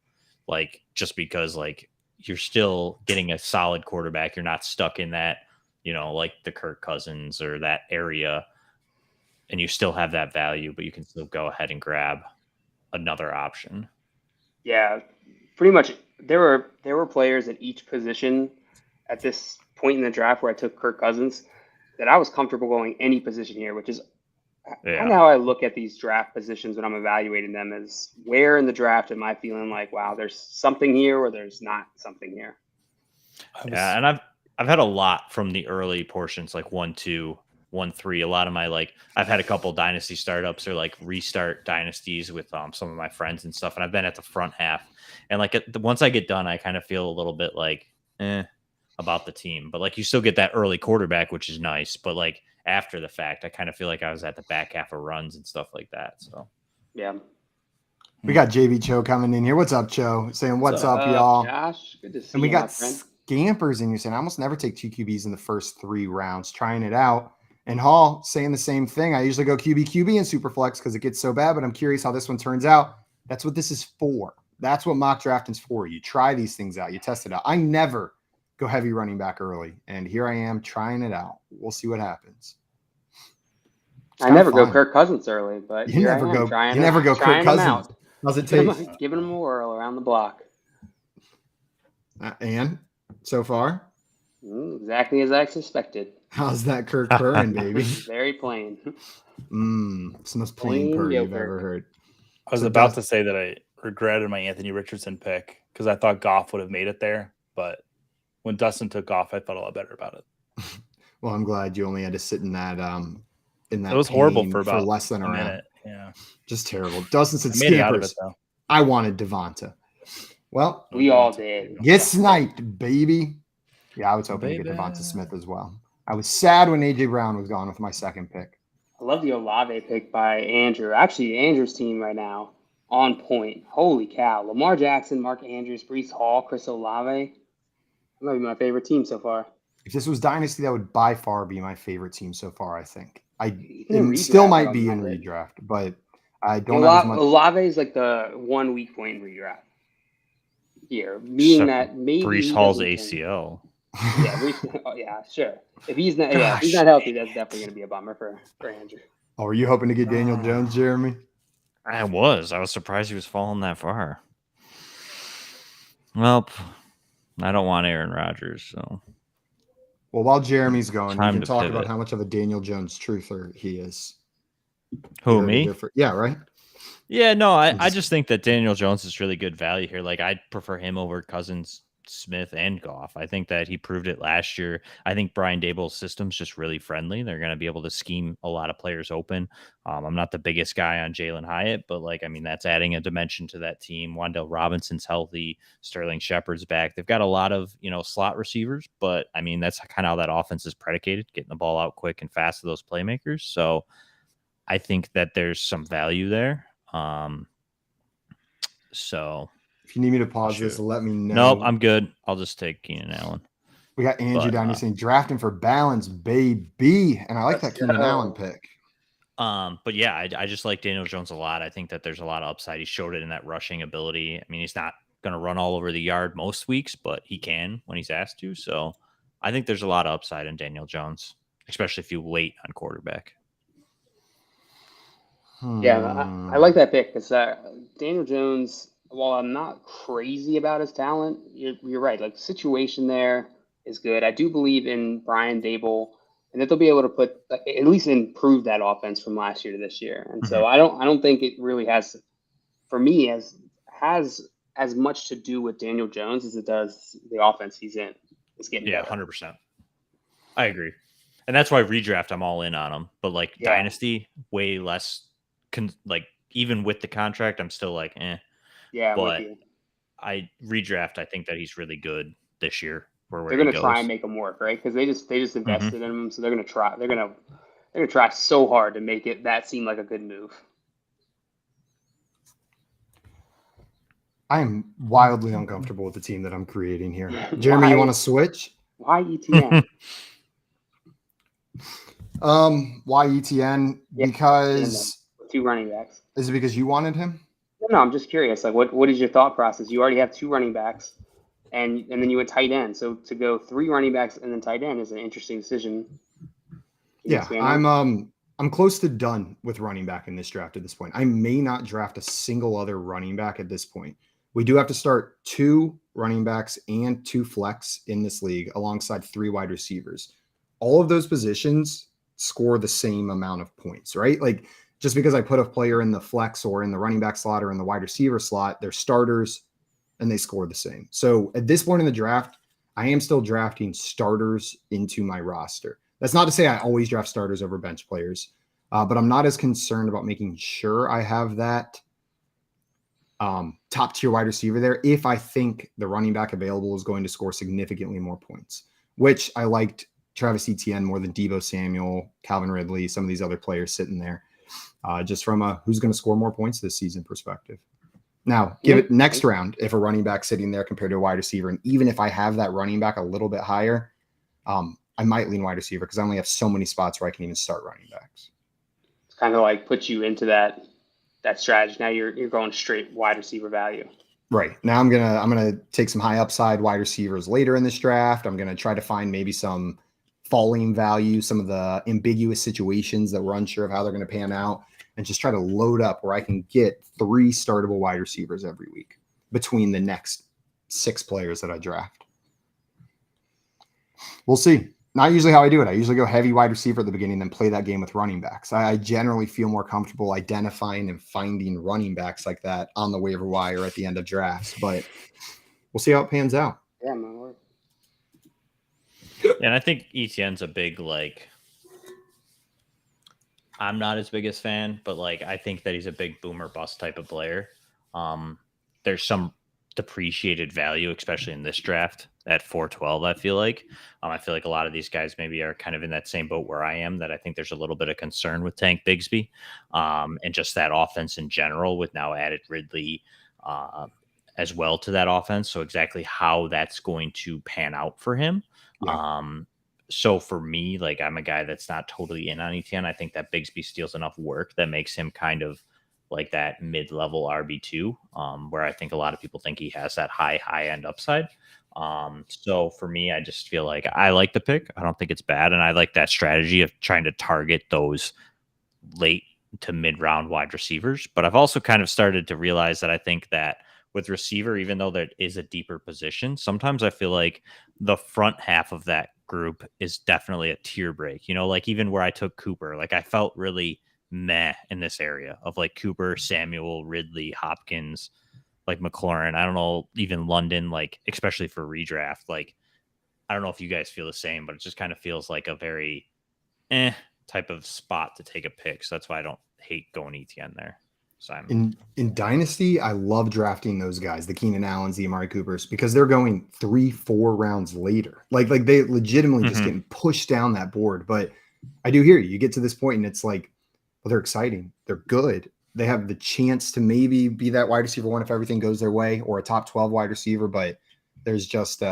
[SPEAKER 4] like just because like you're still getting a solid quarterback. You're not stuck in that, like the Kirk Cousins or that area, and you still have that value, but you can still go ahead and grab another option.
[SPEAKER 2] Yeah, pretty much. There were players at each position at this point in the draft where I took Kirk Cousins that I was comfortable going any position here, which is kind of how I look at these draft positions when I'm evaluating them, is where in the draft am I feeling like, wow, there's something here or there's not something here.
[SPEAKER 4] Yeah, and I've had a lot from the early portions, like 1, 2, 1, 3. A lot of my I've had a couple dynasty startups or like restart dynasties with some of my friends and stuff, and I've been at the front half. And once I get done, I kind of feel a little bit about the team. But like you still get that early quarterback, which is nice. But like after the fact, I kind of feel like I was at the back half of runs and stuff like that. So
[SPEAKER 2] yeah.
[SPEAKER 1] We got JV Cho coming in here. What's up, Cho? Saying what's up, y'all?
[SPEAKER 2] Josh, good to see you.
[SPEAKER 1] And we got Scampers in here saying I almost never take 2 QBs in the first 3 rounds, trying it out. And Hall saying the same thing. I usually go QB in Superflex because it gets so bad, but I'm curious how this one turns out. That's what this is for. That's what mock drafting is for. You try these things out. You test it out. I never go heavy running back early, and here I am trying it out. We'll see what happens.
[SPEAKER 2] I never go Kirk Cousins early, but
[SPEAKER 1] you never go Kirk Cousins. How's it taste?
[SPEAKER 2] Giving him a whirl around the block.
[SPEAKER 1] And so far?
[SPEAKER 2] Exactly as I suspected.
[SPEAKER 1] How's that Kirk purring, baby?
[SPEAKER 2] Very plain.
[SPEAKER 1] It's the most plain purr you've ever heard.
[SPEAKER 3] I was about to say that I regretted my Anthony Richardson pick because I thought Goff would have made it there, but when Dustin took Goff, I felt a lot better about it.
[SPEAKER 1] Well, I'm glad you only had to sit in that. It
[SPEAKER 3] was horrible for
[SPEAKER 1] less than a
[SPEAKER 3] minute. Yeah,
[SPEAKER 1] just terrible. Dustin said,
[SPEAKER 3] "Scampers."
[SPEAKER 1] Out of it, though. I wanted Devonta. Well,
[SPEAKER 2] we all did.
[SPEAKER 1] Get sniped, baby. Yeah, I was hoping to get Devonta Smith as well. I was sad when AJ Brown was gone with my second pick.
[SPEAKER 2] I love the Olave pick by Andrew. Actually, Andrew's team right now on point. Holy cow! Lamar Jackson, Mark Andrews, Breece Hall, Chris Olave. That might be my favorite team so far.
[SPEAKER 1] If this was Dynasty, that would by far be my favorite team so far, I think. It still might be in redraft, but I don't have as much.
[SPEAKER 2] Olave is like the 1 weak point in redraft here, meaning that maybe
[SPEAKER 4] Breece Hall's ACL.
[SPEAKER 2] Yeah, sure. If he's not healthy, that's definitely going to be a bummer for Andrew.
[SPEAKER 1] Oh, are you hoping to get Daniel Jones, Jeremy?
[SPEAKER 4] I was surprised he was falling that far. Well, I don't want Aaron Rodgers, so.
[SPEAKER 1] Well, while Jeremy's going, we can talk about how much of a Daniel Jones truther he is.
[SPEAKER 4] Who, me?
[SPEAKER 1] Yeah, right?
[SPEAKER 4] Yeah, no, I just think that Daniel Jones is really good value here. Like, I'd prefer him over Cousins, Smith, and Goff. I think that he proved it last year. I think Brian Daboll's system's just really friendly. They're going to be able to scheme a lot of players open. I'm not the biggest guy on Jalen Hyatt, but that's adding a dimension to that team. Wan'Dale Robinson's healthy. Sterling Shepard's back. They've got a lot of, slot receivers, but that's kind of how that offense is predicated, getting the ball out quick and fast to those playmakers. So I think that there's some value there. So
[SPEAKER 1] if you need me to pause this, let me know.
[SPEAKER 4] Nope, I'm good. I'll just take Keenan Allen.
[SPEAKER 1] We got Andrew down here saying drafting for balance, baby. And I like that Keenan Allen pick.
[SPEAKER 4] But yeah, I just like Daniel Jones a lot. I think that there's a lot of upside. He showed it in that rushing ability. I mean, he's not going to run all over the yard most weeks, but he can when he's asked to. So I think there's a lot of upside in Daniel Jones, especially if you wait on quarterback.
[SPEAKER 2] Yeah, I like that pick because Daniel Jones, while I'm not crazy about his talent, you're right. Like, the situation there is good. I do believe in Brian Dable and that they'll be able to put at least improve that offense from last year to this year. And so I don't think it really has, for me, has as much to do with Daniel Jones as it does the offense he's in. It's getting better.
[SPEAKER 4] 100%. I agree. And that's why redraft, I'm all in on him. But like Dynasty, way less. Like, even with the contract, I'm still like, eh.
[SPEAKER 2] Yeah,
[SPEAKER 4] but I redraft. I think that he's really good this year. They're
[SPEAKER 2] going to try and make him work, right? Because they just invested in him, so they're going to try. They're going to try so hard to make that seem like a good move.
[SPEAKER 1] I am wildly uncomfortable with the team that I'm creating here. Jeremy, you want to switch?
[SPEAKER 2] Why ETN?
[SPEAKER 1] Why ETN? Because
[SPEAKER 2] 2 running backs.
[SPEAKER 1] Is it because you wanted him?
[SPEAKER 2] No, I'm just curious. Like, what is your thought process? You already have 2 running backs, and then you went tight end. So to go 3 running backs and then tight end is an interesting decision.
[SPEAKER 1] Yeah, I'm close to done with running back in this draft at this point. I may not draft a single other running back at this point. We do have to start 2 running backs and 2 flex in this league alongside 3 wide receivers. All of those positions score the same amount of points, right? Like, just because I put a player in the flex or in the running back slot or in the wide receiver slot, they're starters and they score the same. So at this point in the draft, I am still drafting starters into my roster. That's not to say I always draft starters over bench players, but I'm not as concerned about making sure I have that top tier wide receiver there if I think the running back available is going to score significantly more points, which I liked Travis Etienne more than Deebo Samuel, Calvin Ridley, some of these other players sitting there. Just from a who's going to score more points this season perspective. Now, give it next round if a running back sitting there compared to a wide receiver. And even if I have that running back a little bit higher, I might lean wide receiver because I only have so many spots where I can even start running backs.
[SPEAKER 2] It's kind of like put you into that strategy. Now you're going straight wide receiver value.
[SPEAKER 1] Right. Now I'm gonna take some high upside wide receivers later in this draft. I'm gonna try to find maybe some falling value, some of the ambiguous situations that we're unsure of how they're going to pan out, and just try to load up where I can get 3 startable wide receivers every week between the next 6 players that I draft. We'll see. Not usually how I do it. I usually go heavy wide receiver at the beginning, then play that game with running backs. I generally feel more comfortable identifying and finding running backs like that on the waiver wire at the end of drafts, but we'll see how it pans out.
[SPEAKER 2] Yeah, my word.
[SPEAKER 4] And I think ETN's a big, like, I'm not his biggest fan, but like, I think that he's a big boomer bust type of player. There's some depreciated value, especially in this draft at 412. I feel like a lot of these guys maybe are kind of in that same boat where I am, that I think there's a little bit of concern with Tank Bigsby and just that offense in general, with now added Ridley as well to that offense. So exactly how that's going to pan out for him. Yeah. So for me, like, I'm a guy that's not totally in on ETN. I think that Bigsby steals enough work that makes him kind of like that mid-level RB2, where I think a lot of people think he has that high end upside. So for me, I just feel like I like the pick. I don't think it's bad. And I like that strategy of trying to target those late to mid-round wide receivers. But I've also kind of started to realize that I think that with receiver, even though there is a deeper position, sometimes I feel like the front half of that group is definitely a tier break. You know, like even where I took Cooper, like I felt really meh in this area of like Cooper, Samuel, Ridley, Hopkins, like McLaurin. I don't know, even London, like especially for redraft. Like, I don't know if you guys feel the same, but it just kind of feels like a very type of spot to take a pick. So that's why I don't hate going ETN there.
[SPEAKER 1] In Dynasty, I love drafting those guys, the Keenan Allens, the Amari Coopers, because they're going 3-4 rounds later. Like they legitimately just getting pushed down that board. But I do hear you. You get to this point and it's like, well, they're exciting. They're good. They have the chance to maybe be that wide receiver one if everything goes their way, or a top 12 wide receiver. But there's just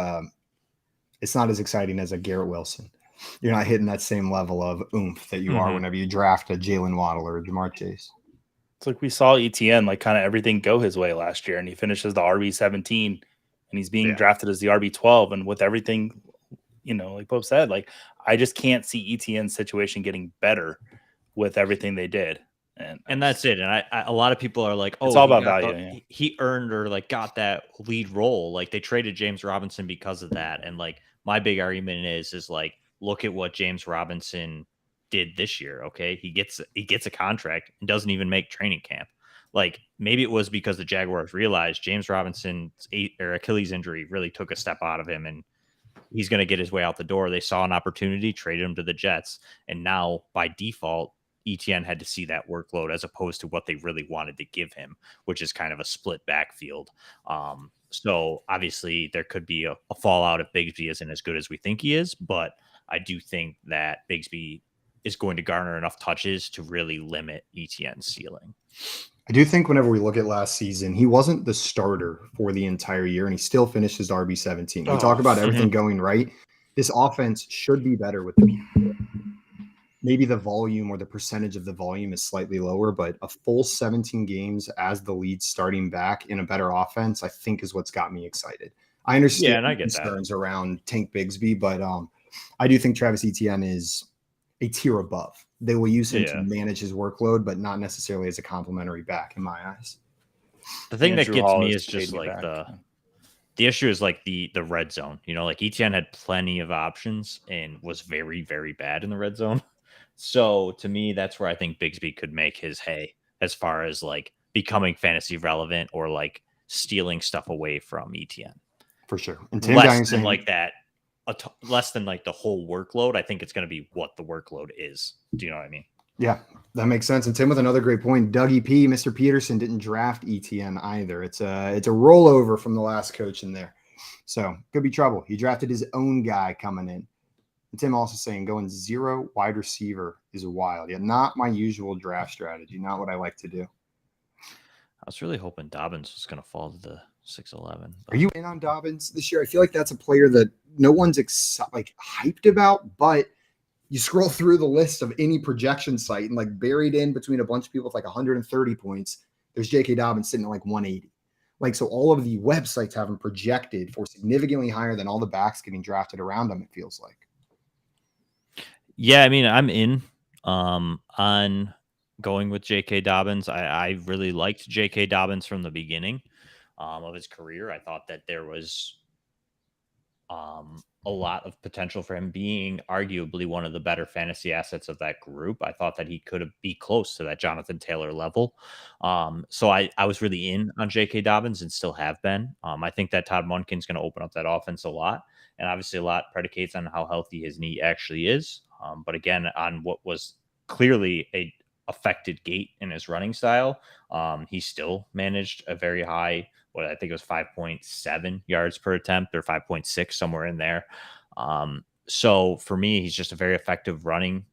[SPEAKER 1] it's not as exciting as a Garrett Wilson. You're not hitting that same level of oomph that you are whenever you draft a Jalen Waddle or a Jamar Chase.
[SPEAKER 3] It's like we saw ETN like kind of everything go his way last year, and he finishes the RB17, and he's being drafted as the RB12. And with everything like Pope said, like I just can't see ETN's situation getting better with everything they did.
[SPEAKER 4] And that's it. And a lot of people are like, oh,
[SPEAKER 3] it's all about value.
[SPEAKER 4] He earned or like got that lead role. Like they traded James Robinson because of that. And like my big argument is like, look at what James Robinson did this year. Okay. He gets a contract and doesn't even make training camp. Like maybe it was because the Jaguars realized James Robinson's Achilles injury really took a step out of him and he's going to get his way out the door. They saw an opportunity, traded him to the Jets. And now by default, ETN had to see that workload as opposed to what they really wanted to give him, which is kind of a split backfield. So obviously there could be a fallout if Bigsby isn't as good as we think he is, but I do think that Bigsby is going to garner enough touches to really limit ETN's ceiling.
[SPEAKER 1] I do think whenever we look at last season, he wasn't the starter for the entire year, and he still finished his RB17. We talk about everything going right. This offense should be better with the maybe the volume or the percentage of the volume is slightly lower, but a full 17 games as the lead starting back in a better offense, I think is what's got me excited. I understand
[SPEAKER 4] I get
[SPEAKER 1] concerns around Tank Bigsby, but I do think Travis Etienne is a tier above. They will use him to manage his workload, but not necessarily as a complimentary back in my eyes.
[SPEAKER 4] The thing that gets me is just like the issue is like the red zone. Like Etienne had plenty of options and was very, very bad in the red zone. So to me, that's where I think Bigsby could make his hay as far as like becoming fantasy relevant or like stealing stuff away from Etienne.
[SPEAKER 1] For sure. And
[SPEAKER 4] less than like that, less than like the whole workload. I think it's going to be what the workload is. Do you know what I mean?
[SPEAKER 1] Yeah, that makes sense. And Tim with another great point. Dougie P, Mr. Peterson didn't draft Etienne either. It's a rollover from the last coach in there. So could be trouble. He drafted his own guy coming in. And Tim also saying going 0 wide receiver is wild. Yeah, not my usual draft strategy. Not what I like to do.
[SPEAKER 4] I was really hoping Dobbins was going to fall to the 6'11".
[SPEAKER 1] Are you in on Dobbins this year? I feel like that's a player that no one's hyped about, but you scroll through the list of any projection site and like buried in between a bunch of people with like 130 points, there's J.K. Dobbins sitting at like 180. Like, so all of the websites have him projected for significantly higher than all the backs getting drafted around him, it feels like.
[SPEAKER 4] Yeah, I mean, I'm in on going with J.K. Dobbins. I really liked J.K. Dobbins from the beginning of his career. I thought that there was a lot of potential for him being arguably one of the better fantasy assets of that group. I thought that he could be close to that Jonathan Taylor level. So I was really in on J.K. Dobbins and still have been. I think that Todd Monken's going to open up that offense a lot. And obviously a lot predicates on how healthy his knee actually is. But again, on what was clearly a affected gait in his running style, he still managed a very high, what I think it was 5.7 yards per attempt or 5.6, somewhere in there. So for me, he's just a very effective running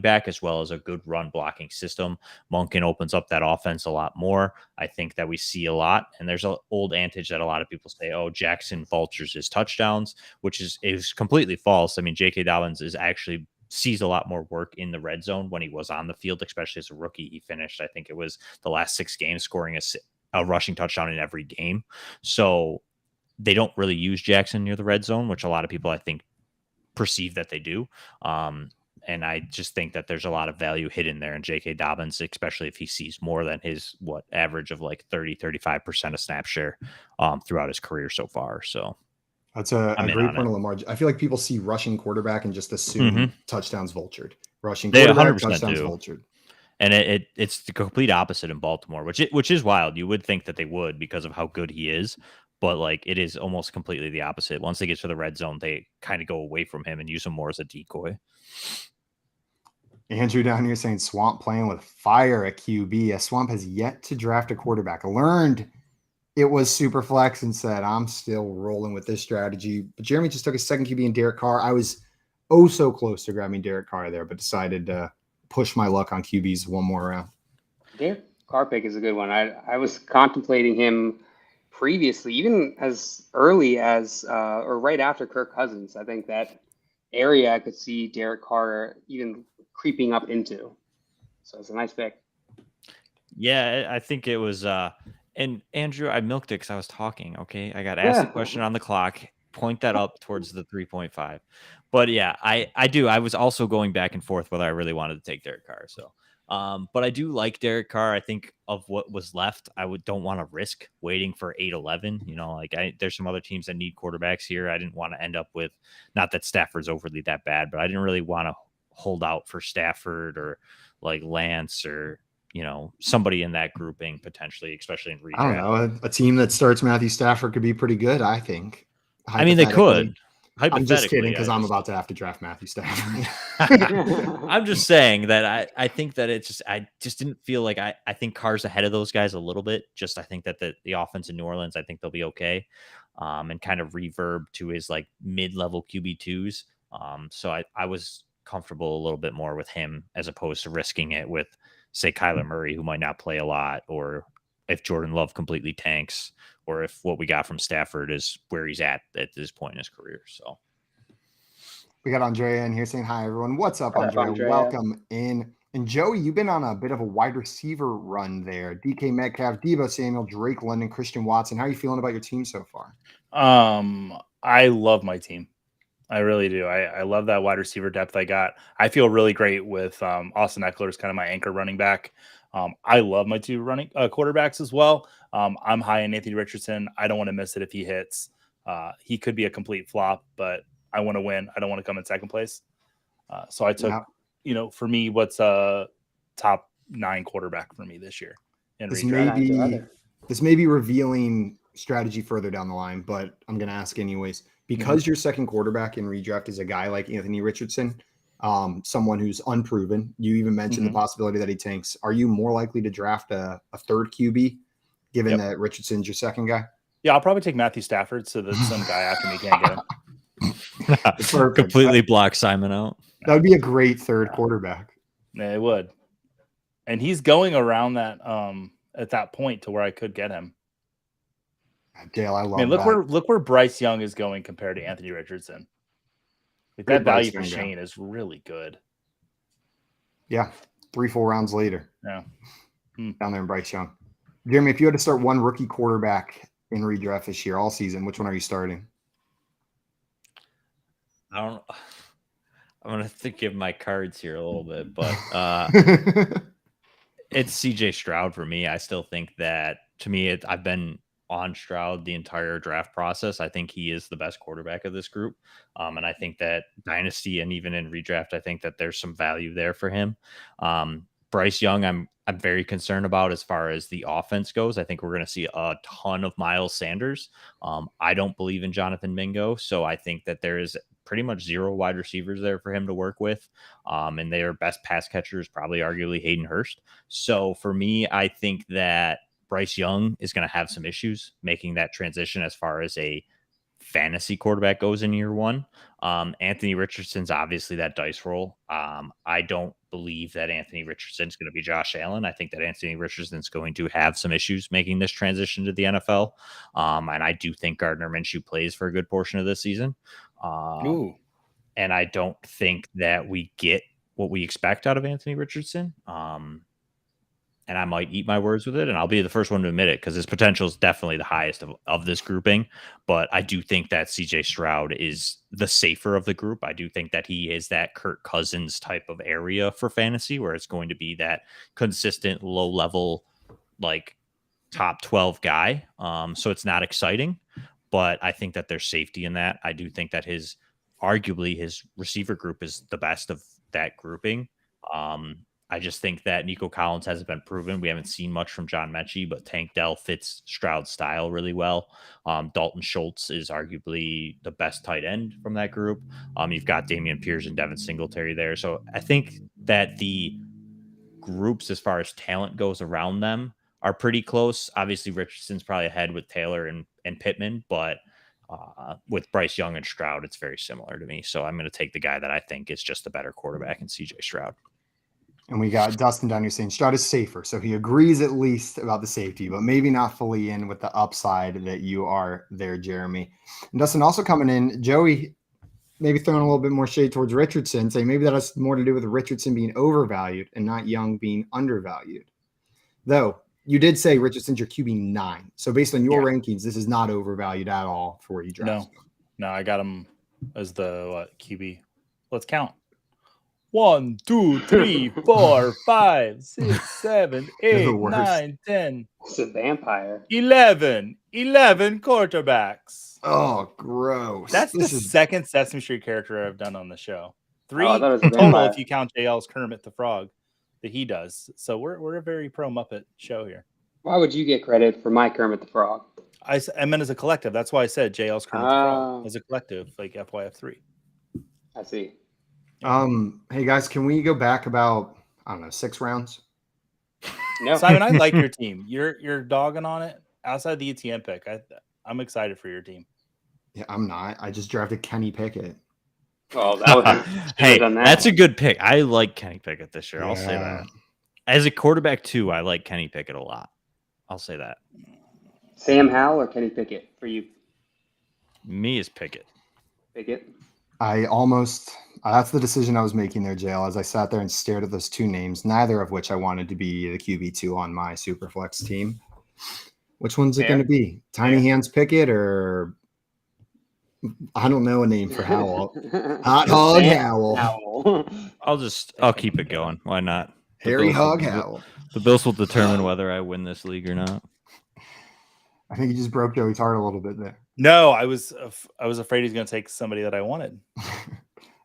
[SPEAKER 4] back as well as a good run blocking system. Monken opens up that offense a lot more. I think that we see a lot. And there's an old adage that a lot of people say, oh, Jackson vultures his touchdowns, which is completely false. I mean, J.K. Dobbins sees a lot more work in the red zone when he was on the field, especially as a rookie. He finished, I think it was the last 6 games, scoring a rushing touchdown in every game. So they don't really use Jackson near the red zone, which a lot of people, I think, perceive that they do. And I just think that there's a lot of value hidden there in J.K. Dobbins, especially if he sees more than his average of like 30-35% of snap share throughout his career so far. So
[SPEAKER 1] that's a great point of Lamar. I feel like people see rushing quarterback and just assume touchdowns vultured. Rushing quarterback, touchdowns vultured.
[SPEAKER 4] And it's the complete opposite in Baltimore, which is wild. You would think that they would because of how good he is, but like it is almost completely the opposite. Once they get to the red zone, they kind of go away from him and use him more as a decoy.
[SPEAKER 1] Andrew down here saying Swamp playing with fire at QB. Swamp has yet to draft a quarterback. Learned it was SuperFlex and said, I'm still rolling with this strategy. But Jeremy just took a second QB in Derek Carr. I was so close to grabbing Derek Carr there, but decided to push my luck on QBs one more round.
[SPEAKER 2] Derek Carr pick is a good one. I was contemplating him previously, even as early as or right after Kirk Cousins. I think that area I could see Derek Carr even creeping up into. So it's a nice pick.
[SPEAKER 4] Yeah, I think it was and Andrew, I milked it because I was talking. Okay, I got asked a question on the clock. point that up towards the 3.5. But yeah, I do. I was also going back and forth whether I really wanted to take Derek Carr. So, but I do like Derek Carr. I think of what was left, don't want to risk waiting for 8-11. You know, like there's some other teams that need quarterbacks here. I didn't want to end up with, not that Stafford's overly that bad, but I didn't really want to hold out for Stafford or like Lance or, you know, somebody in that grouping potentially, especially in redraft.
[SPEAKER 1] I don't know. A team that starts Matthew Stafford could be pretty good, I think.
[SPEAKER 4] I mean, they could.
[SPEAKER 1] I'm just kidding because I'm about to have to draft Matthew Stafford.
[SPEAKER 4] I'm just saying that I think that I just didn't feel like I think Carr's ahead of those guys a little bit. Just I think that the offense in New Orleans, I think they'll be okay. And kind of reverb to his like mid-level QB2s. So I was comfortable a little bit more with him as opposed to risking it with, say, Kyler Murray, who might not play a lot, or if Jordan Love completely tanks, or if what we got from Stafford is where he's at this point in his career. So
[SPEAKER 1] we got Andrea in here saying, hi, everyone. What's up, Andrea? Welcome in. And Joey, you've been on a bit of a wide receiver run there. DK Metcalf, Deebo Samuel, Drake London, Christian Watson. How are you feeling about your team so far?
[SPEAKER 3] I love my team. I really do. I love that wide receiver depth I got. I feel really great with Austin Eckler is kind of my anchor running back. I love my two running quarterbacks as well. I'm high on Anthony Richardson. I don't want to miss it if he hits. He could be a complete flop, but I want to win. I don't want to come in second place. So I took, for me, what's a top 9 quarterback for me this year.
[SPEAKER 1] This may be revealing strategy further down the line, but I'm going to ask anyways. Because your second quarterback in redraft is a guy like Anthony Richardson, someone who's unproven. You even mentioned the possibility that he tanks. Are you more likely to draft a third QB, given that Richardson's your second guy?
[SPEAKER 3] Yeah, I'll probably take Matthew Stafford so that some guy after me can't get him.
[SPEAKER 4] Completely block Simon out.
[SPEAKER 1] That would be a great third quarterback.
[SPEAKER 3] Yeah, it would. And he's going around that at that point to where I could get him.
[SPEAKER 1] Dale, I love
[SPEAKER 3] look where Bryce Young is going compared to Anthony Richardson. Like that value for Shane is really good.
[SPEAKER 1] Yeah, 3-4 rounds later.
[SPEAKER 3] Yeah.
[SPEAKER 1] Down there in Bryce Young. Jeremy, if you had to start one rookie quarterback in redraft this year, all season, which one are you starting?
[SPEAKER 4] I don't know. I'm going to think of my cards here a little bit, but it's CJ Stroud for me. I still think that, to me, I've been on Stroud the entire draft process. I think he is the best quarterback of this group. And I think that dynasty and even in redraft, I think that there's some value there for him. Bryce Young, I'm very concerned about as far as the offense goes. I think we're going to see a ton of Miles Sanders. I don't believe in Jonathan Mingo. So I think that there is pretty much 0 wide receivers there for him to work with. And their best pass catcher is probably arguably Hayden Hurst. So for me, I think that Bryce Young is going to have some issues making that transition as far as a fantasy quarterback goes in year one. Anthony Richardson's obviously that dice roll. I don't believe that Anthony Richardson's going to be Josh Allen. I think that Anthony Richardson's going to have some issues making this transition to the NFL. And I do think Gardner Minshew plays for a good portion of this season. And I don't think that we get what we expect out of Anthony Richardson. And I might eat my words with it, and I'll be the first one to admit it because his potential is definitely the highest of this grouping. But I do think that CJ Stroud is the safer of the group. I do think that he is that Kirk Cousins type of area for fantasy where it's going to be that consistent low level, like top 12 guy. So it's not exciting, but I think that there's safety in that. I do think that arguably his receiver group is the best of that grouping. I just think that Nico Collins hasn't been proven. We haven't seen much from John Mechie, but Tank Dell fits Stroud's style really well. Dalton Schultz is arguably the best tight end from that group. You've got Dameon Pierce and Devin Singletary there. So I think that the groups, as far as talent goes around them, are pretty close. Obviously, Richardson's probably ahead with Taylor and Pittman, but with Bryce Young and Stroud, it's very similar to me. So I'm going to take the guy that I think is just the better quarterback in CJ Stroud.
[SPEAKER 1] And we got Dustin down here saying Stroud is safer. So he agrees at least about the safety, but maybe not fully in with the upside that you are there, Jeremy. And Dustin also coming in, Joey, maybe throwing a little bit more shade towards Richardson, saying maybe that has more to do with Richardson being overvalued and not Young being undervalued. Though you did say Richardson's your QB9. So based on your rankings, this is not overvalued at all for where you draft.
[SPEAKER 3] No, I got him as the QB. Let's count. 1, 2, 3, 4, 5, 6, 7,
[SPEAKER 1] You're the
[SPEAKER 3] 8,
[SPEAKER 1] worst.
[SPEAKER 3] 9, 10,
[SPEAKER 2] It's a vampire.
[SPEAKER 3] 11 quarterbacks.
[SPEAKER 1] Oh, gross.
[SPEAKER 3] That's the second Sesame Street character I've done on the show. 3
[SPEAKER 2] I thought it was a
[SPEAKER 3] total
[SPEAKER 2] vampire.
[SPEAKER 3] if you count JL's Kermit the Frog that he does. So we're a very pro Muppet show here.
[SPEAKER 2] Why would you get credit for my Kermit the Frog?
[SPEAKER 3] I meant as a collective. That's why I said JL's Kermit the Frog as a collective, like FYF3.
[SPEAKER 2] I see.
[SPEAKER 1] Hey guys, can we go back about, I don't know, 6 rounds?
[SPEAKER 2] No.
[SPEAKER 3] Simon, I like your team. You're dogging on it. Outside the ETN pick, I'm excited for your team.
[SPEAKER 1] Yeah, I'm not. I just drafted Kenny Pickett.
[SPEAKER 2] Well, that was
[SPEAKER 4] hey, that's a good pick. I like Kenny Pickett this year. I'll say
[SPEAKER 1] Yeah.
[SPEAKER 4] that. As a quarterback too, I like Kenny Pickett a lot. I'll say that.
[SPEAKER 2] Sam Howell or Kenny Pickett for you?
[SPEAKER 4] Me is Pickett.
[SPEAKER 2] Pickett.
[SPEAKER 1] That's the decision I was making there, JL, as I sat there and stared at those 2 names, neither of which I wanted to be the QB2 on my SuperFlex team. Which one's it going to be? Tiny Hands Pickett or I don't know a name for Howell. Hot Hog Howell.
[SPEAKER 4] I'll keep it going. Why not?
[SPEAKER 1] Harry Hog Howell.
[SPEAKER 4] The Bills will determine whether I win this league or not.
[SPEAKER 1] I think you just broke Joey's heart a little bit there.
[SPEAKER 3] No, I was afraid he's going to take somebody that I wanted.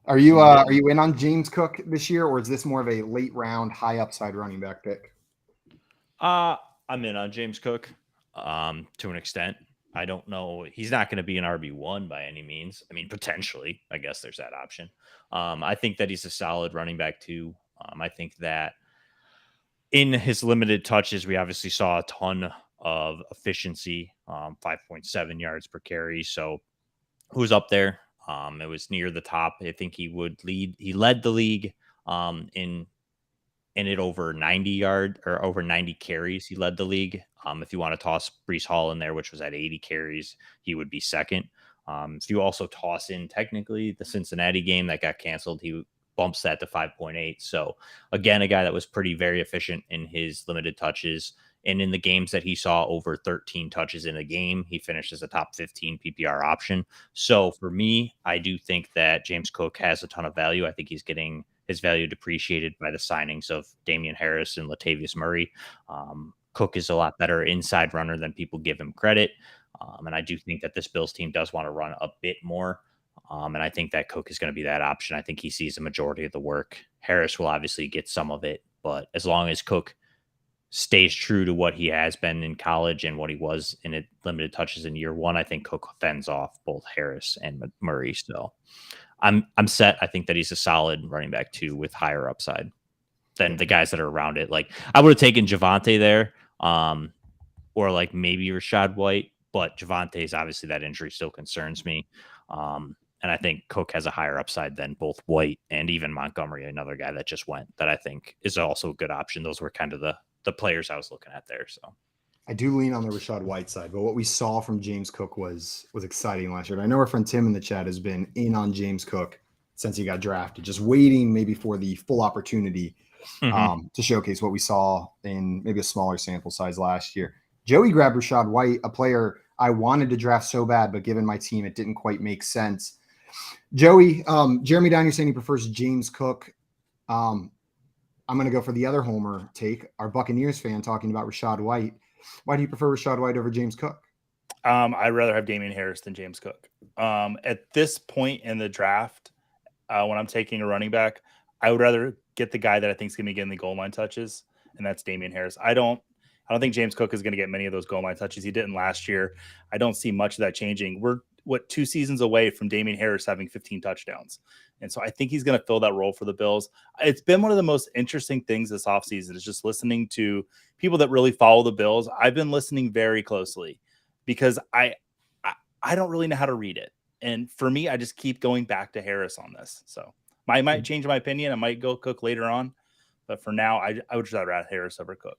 [SPEAKER 1] Are you in on James Cook this year, or is this more of a late round, high upside running back pick?
[SPEAKER 4] I'm in on James Cook to an extent. I don't know. He's not going to be an RB1 by any means. I mean, potentially, I guess there's that option. I think that he's a solid running back too. I think that in his limited touches, we obviously saw a ton of efficiency, 5.7 yards per carry. So who's up there? It was near the top. I think he would lead. He led the league in it over 90 yard or over 90 carries. He led the league. If you want to toss Breece Hall in there, which was at 80 carries, he would be second. If you also toss in technically the Cincinnati game that got canceled, he bumps that to 5.8. So again, a guy that was very efficient in his limited touches. And in the games that he saw over 13 touches in a game, he finished as a top 15 PPR option. So for me, I do think that James Cook has a ton of value. I think he's getting his value depreciated by the signings of Damian Harris and Latavius Murray. Cook is a lot better inside runner than people give him credit. And I do think that this Bills team does want to run a bit more. And I think that Cook is going to be that option. I think he sees a majority of the work. Harris will obviously get some of it, but as long as Cook stays true to what he has been in college and what he was in it, limited touches in year one, I think Cook fends off both Harris and Murray. So I'm set. I think that he's a solid running back too, with higher upside than the guys that are around it. Like I would have taken Javonte there, or like maybe Rachaad White, but Javante's obviously that injury still concerns me. And I think Cook has a higher upside than both White and even Montgomery, another guy that just went, that I think is also a good option. Those were kind of the players I was looking at there. So
[SPEAKER 1] I do lean on the Rachaad White side, but what we saw from James Cook was exciting last year. And I know our friend Tim in the chat has been in on James Cook since he got drafted, just waiting maybe for the full opportunity to showcase what we saw in maybe a smaller sample size last year. Joey grabbed Rachaad White, a player I wanted to draft so bad, but given my team, it didn't quite make sense. Joey, Jeremy Down, you're saying he prefers James Cook. I'm going to go for the other homer take, our Buccaneers fan talking about Rachaad White. Why do you prefer Rachaad White over James Cook?
[SPEAKER 3] I'd rather have Damian Harris than James Cook. At this point in the draft, when I'm taking a running back, I would rather get the guy that I think is going to be getting the goal line touches, and that's Damian Harris. I don't think James Cook is going to get many of those goal line touches. He didn't last year. I don't see much of that changing. We're 2 seasons away from Damian Harris having 15 touchdowns. And so I think he's going to fill that role for the Bills. It's been one of the most interesting things this offseason is just listening to people that really follow the Bills. I've been listening very closely because I don't really know how to read it. And for me, I just keep going back to Harris on this. So I might change my opinion. I might go Cook later on. But for now, I would just rather have Harris over Cook.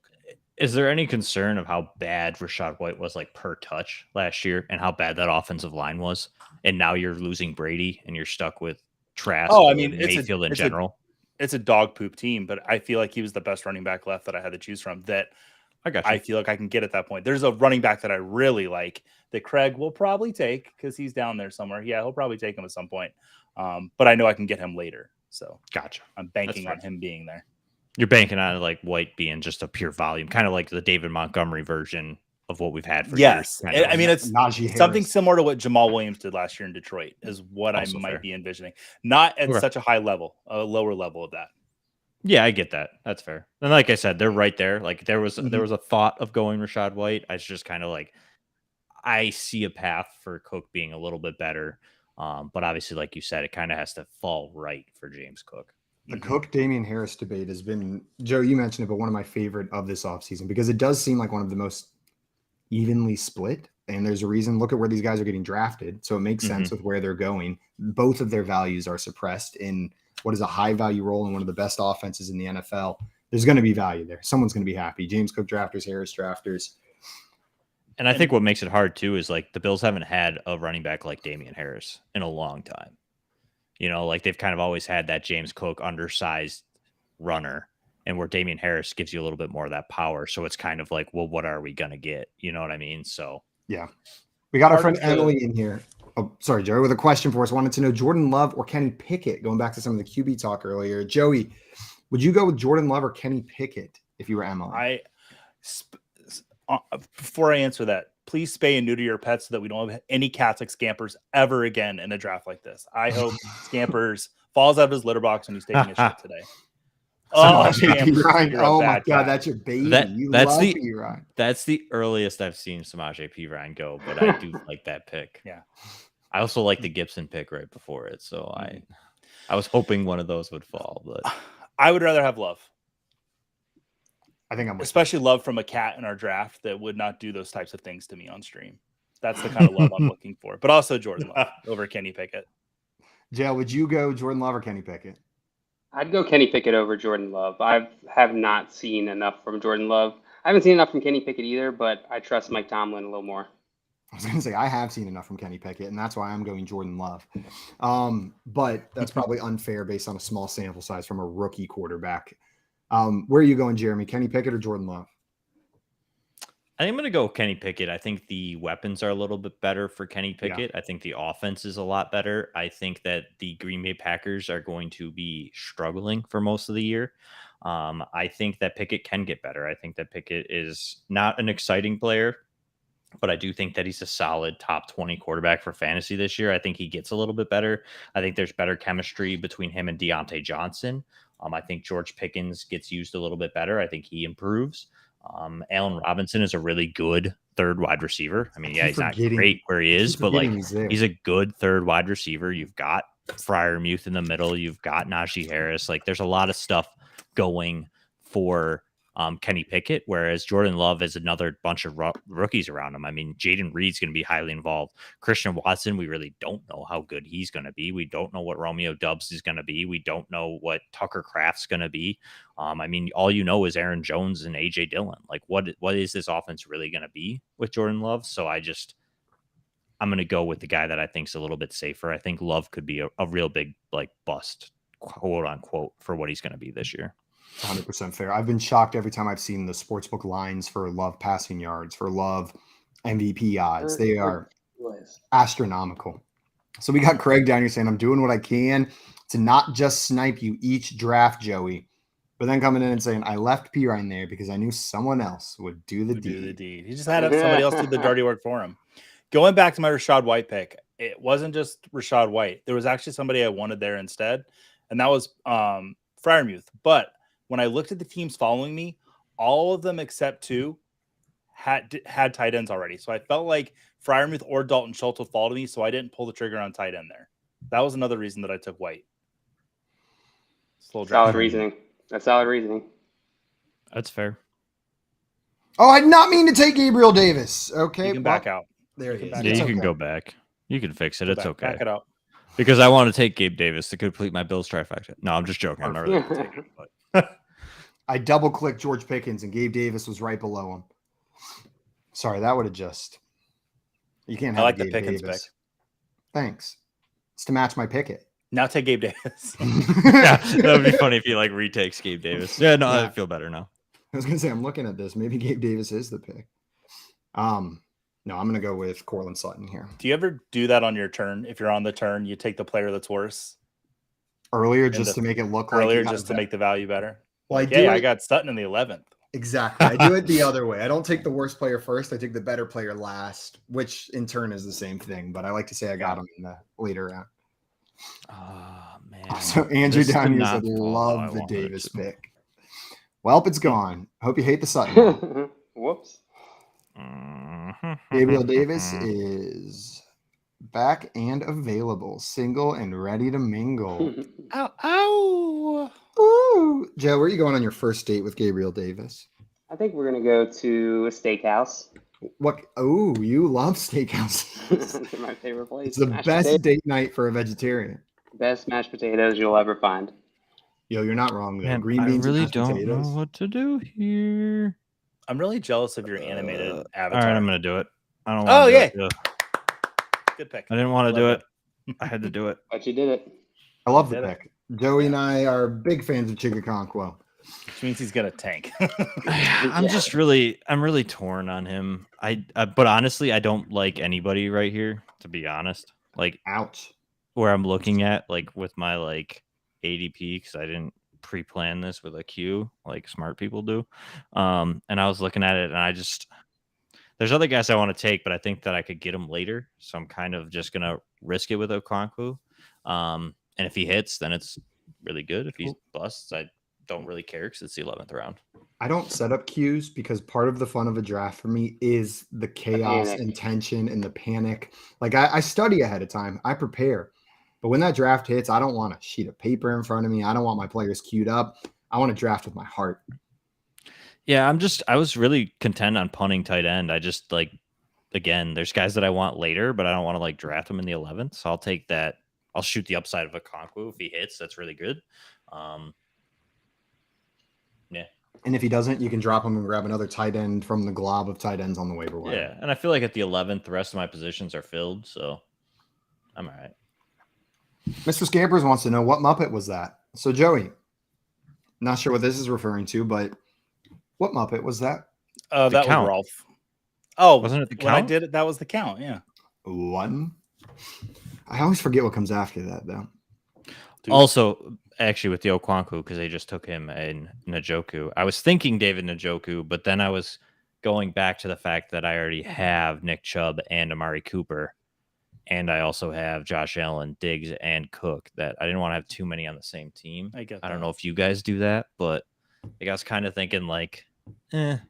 [SPEAKER 4] Is there any concern of how bad Rachaad White was like per touch last year and how bad that offensive line was? And now you're losing Brady and you're stuck with Trask and Mayfield in general.
[SPEAKER 3] It's a dog poop team, but I feel like he was the best running back left that I had to choose from. That
[SPEAKER 4] I got you.
[SPEAKER 3] I feel like I can get at that point. There's a running back that I really like that Craig will probably take because he's down there somewhere. Yeah, he'll probably take him at some point. But I know I can get him later. So
[SPEAKER 4] Gotcha.
[SPEAKER 3] I'm banking on him being there.
[SPEAKER 4] You're banking on like White being just a pure volume, kind of like the David Montgomery version of what we've had for years.
[SPEAKER 3] I mean, it's
[SPEAKER 1] Najee
[SPEAKER 3] something
[SPEAKER 1] Harris.
[SPEAKER 3] similar to what Jamal Williams did last year in Detroit is what
[SPEAKER 4] Also
[SPEAKER 3] I might
[SPEAKER 4] fair.
[SPEAKER 3] be envisioning. Not at
[SPEAKER 4] Okay.
[SPEAKER 3] such a high level, a lower level of that.
[SPEAKER 4] Yeah, I get that. That's fair. And like I said, they're right there. Like there was a thought of going Rashad White. I was just kind of like, I see a path for Cook being a little bit better. But obviously, like you said, it kind of has to fall right for James Cook.
[SPEAKER 1] The Cook Damian Harris debate has been, Joe, you mentioned it, but one of my favorite of this offseason because it does seem like one of the most evenly split. And there's a reason. Look at where these guys are getting drafted. So it makes sense with where they're going. Both of their values are suppressed in what is a high value role in one of the best offenses in the NFL. There's going to be value there. Someone's going to be happy. James Cook drafters, Harris drafters.
[SPEAKER 4] And I think what makes it hard too is like the Bills haven't had a running back like Damian Harris in a long time. You know, like they've kind of always had that James Cook undersized runner, and where Damian Harris gives you a little bit more of that power. So it's kind of like, well, what are we going to get? You know what I mean? So,
[SPEAKER 1] yeah. We got our friend Emily in here. Oh, sorry, Joey, with a question for us. Wanted to know Jordan Love or Kenny Pickett, going back to some of the QB talk earlier. Joey, would you go with Jordan Love or Kenny Pickett if you were Emily?
[SPEAKER 3] Before I answer that, please spay and neuter your pets so that we don't have any cats like Scampers ever again in a draft like this. I hope Scampers falls out of his litter box when he's taking a shit today.
[SPEAKER 1] Samaje Perine. Oh my God, that's your baby.
[SPEAKER 4] That's the earliest I've seen Samaje Perine go, but I do like that pick.
[SPEAKER 3] Yeah.
[SPEAKER 4] I also like the Gibson pick right before it, so I was hoping one of those would fall, but
[SPEAKER 3] I would rather have Love.
[SPEAKER 1] I think I'm
[SPEAKER 3] especially Love from a cat in our draft that would not do those types of things to me on stream. That's the kind of love I'm looking for. But also Jordan Love over Kenny Pickett.
[SPEAKER 1] Jale, would you go Jordan Love or Kenny Pickett?
[SPEAKER 2] I'd go Kenny Pickett over Jordan Love. I have not seen enough from Jordan Love. I haven't seen enough from Kenny Pickett either, but I trust Mike Tomlin a little more.
[SPEAKER 1] I was going to say, I have seen enough from Kenny Pickett, and that's why I'm going Jordan Love. But that's probably unfair based on a small sample size from a rookie quarterback. Where are you going, Jeremy? Kenny Pickett or Jordan Love?
[SPEAKER 4] I think I'm going to go Kenny Pickett. I think the weapons are a little bit better for Kenny Pickett.
[SPEAKER 1] Yeah.
[SPEAKER 4] I think the offense is a lot better. I think that the Green Bay Packers are going to be struggling for most of the year. I think that Pickett can get better. I think that Pickett is not an exciting player, but I do think that he's a solid top 20 quarterback for fantasy this year. I think he gets a little bit better. I think there's better chemistry between him and Deontay Johnson. I think George Pickens gets used a little bit better. I think he improves. Allen Robinson is a really good third wide receiver. I mean, he's not great where he is, but like he's a good third wide receiver. You've got Freiermuth in the middle. You've got Najee Harris. Like there's a lot of stuff going for Kenny Pickett, whereas Jordan Love is another bunch of rookies around him. I mean, Jaden Reed's going to be highly involved. Christian Watson, we really don't know how good he's going to be. We don't know what Romeo Doubs is going to be. We don't know what Tucker Kraft's going to be. I mean, all you know is Aaron Jones and AJ Dillon. Like, what is this offense really going to be with Jordan Love? So I'm going to go with the guy that I think is a little bit safer. I think Love could be a real big like bust, quote unquote, for what he's going to be this year.
[SPEAKER 1] 100% fair. I've been shocked every time I've seen the sportsbook lines for Love passing yards, for Love MVP odds. They are astronomical. So we got Craig down here saying, I'm doing what I can to not just snipe you each draft, Joey, but then coming in and saying, I left Pirine there because I knew someone else would do the deed.
[SPEAKER 3] He just had somebody else do the dirty work for him. Going back to my Rashad White pick, it wasn't just Rashad White. There was actually somebody I wanted there instead, and that was Freiermuth. But when I looked at the teams following me, all of them except two had tight ends already. So I felt like Freiermuth or Dalton Schultz would fall to me, so I didn't pull the trigger on tight end there. That was another reason that I took White.
[SPEAKER 2] Solid reasoning. That's solid reasoning.
[SPEAKER 4] That's fair.
[SPEAKER 1] Oh, I did not mean to take Gabriel Davis. Okay.
[SPEAKER 3] You can back out.
[SPEAKER 1] There he is.
[SPEAKER 4] Yeah, you can go back. You can fix it. It's okay.
[SPEAKER 3] Back it up.
[SPEAKER 4] Because I want to take Gabe Davis to complete my Bills trifecta. No, I'm just joking. I'm not really going to take him. But
[SPEAKER 1] I double-clicked George Pickens, and Gabe Davis was right below him. Sorry, that would have just – you can't have
[SPEAKER 3] I like
[SPEAKER 1] Gabe
[SPEAKER 3] the Pickens
[SPEAKER 1] Davis.
[SPEAKER 3] pick.
[SPEAKER 1] Thanks. It's to match my Pickett.
[SPEAKER 3] Now take Gabe Davis.
[SPEAKER 4] Yeah, that would be funny if he like retakes Gabe Davis. Yeah, no, I feel better now.
[SPEAKER 1] I was gonna say I'm looking at this. Maybe Gabe Davis is the pick. No, I'm gonna go with Cortland Sutton here.
[SPEAKER 3] Do you ever do that on your turn? If you're on the turn, you take the player that's worse
[SPEAKER 1] Earlier, just to make it look like
[SPEAKER 3] earlier, just to make the value better.
[SPEAKER 1] Well,
[SPEAKER 3] Like, I got Sutton in the 11th.
[SPEAKER 1] Exactly. I do it the other way. I don't take the worst player first. I take the better player last, which in turn is the same thing. But I like to say I got him in the later round.
[SPEAKER 4] Oh man.
[SPEAKER 1] So Andrew down here said, love the Davis pick. Well, it's gone. Hope you hate the Sutton.
[SPEAKER 2] Whoops.
[SPEAKER 1] Gabriel Davis is back and available, single and ready to mingle.
[SPEAKER 3] Ow, ow.
[SPEAKER 1] Ooh. Joe, where are you going on your first date with Gabriel Davis?
[SPEAKER 2] I think we're gonna go to a steakhouse.
[SPEAKER 1] What? Oh, you love steakhouses.
[SPEAKER 2] They're my favorite place.
[SPEAKER 1] It's the best date night for a vegetarian.
[SPEAKER 2] Best mashed potatoes you'll ever find.
[SPEAKER 1] Yo, you're not wrong though.
[SPEAKER 4] Man,
[SPEAKER 1] Green beans.
[SPEAKER 4] I really
[SPEAKER 1] and
[SPEAKER 4] don't
[SPEAKER 1] potatoes.
[SPEAKER 4] know what to do here.
[SPEAKER 3] I'm really jealous of your animated avatar.
[SPEAKER 4] All right, I'm gonna do it. I don't.
[SPEAKER 3] Oh, yeah.
[SPEAKER 4] Good
[SPEAKER 3] pick.
[SPEAKER 4] I didn't want to do
[SPEAKER 3] Love
[SPEAKER 4] it. I had to do it.
[SPEAKER 2] But you did it.
[SPEAKER 1] I love the
[SPEAKER 3] Did it.
[SPEAKER 1] pick. Joey and I are big fans of Chigaconquo.
[SPEAKER 3] Which means he's gonna tank.
[SPEAKER 4] I'm really torn on him. But honestly, I don't like anybody right here, to be honest. Like,
[SPEAKER 1] ouch.
[SPEAKER 4] Where I'm looking at, like, with my like ADP, because I didn't pre-plan this with a queue like smart people do. And I was looking at it, and there's other guys I want to take, but I think that I could get them later. So I'm kind of just gonna risk it with Okonkwo. And if he hits, then it's really good. If he busts, I don't really care because it's the 11th round.
[SPEAKER 1] I don't set up queues because part of the fun of a draft for me is the chaos and tension and the panic. Like I study ahead of time. I prepare. But when that draft hits, I don't want a sheet of paper in front of me. I don't want my players queued up. I want to draft with my heart.
[SPEAKER 4] Yeah, I was really content on punting tight end. I just again, there's guys that I want later, but I don't want to like draft them in the 11th. So I'll take that. I'll shoot the upside of Okonkwo. If he hits, that's really good. Yeah.
[SPEAKER 1] And if he doesn't, you can drop him and grab another tight end from the glob of tight ends on the waiver wire.
[SPEAKER 4] Yeah, and I feel like at the 11th, the rest of my positions are filled, so I'm all right.
[SPEAKER 1] Mr. Scampers wants to know, what Muppet was that? So, Joey, not sure what this is referring to, but what Muppet was that?
[SPEAKER 3] That was
[SPEAKER 4] count.
[SPEAKER 3] Rolf. Oh,
[SPEAKER 4] wasn't it the count?
[SPEAKER 3] When I did it, that was the count, yeah.
[SPEAKER 1] One. I always forget what comes after that, though.
[SPEAKER 3] Dude.
[SPEAKER 4] Also, actually, with the Okonkwo, because they just took him in Njoku, I was thinking David Njoku, but then I was going back to the fact that I already have Nick Chubb and Amari Cooper, and I also have Josh Allen, Diggs, and Cook. That I didn't want to have too many on the same team.
[SPEAKER 3] I get
[SPEAKER 4] I don't
[SPEAKER 3] that.
[SPEAKER 4] know if you guys do that, but I was kind of thinking like,
[SPEAKER 1] It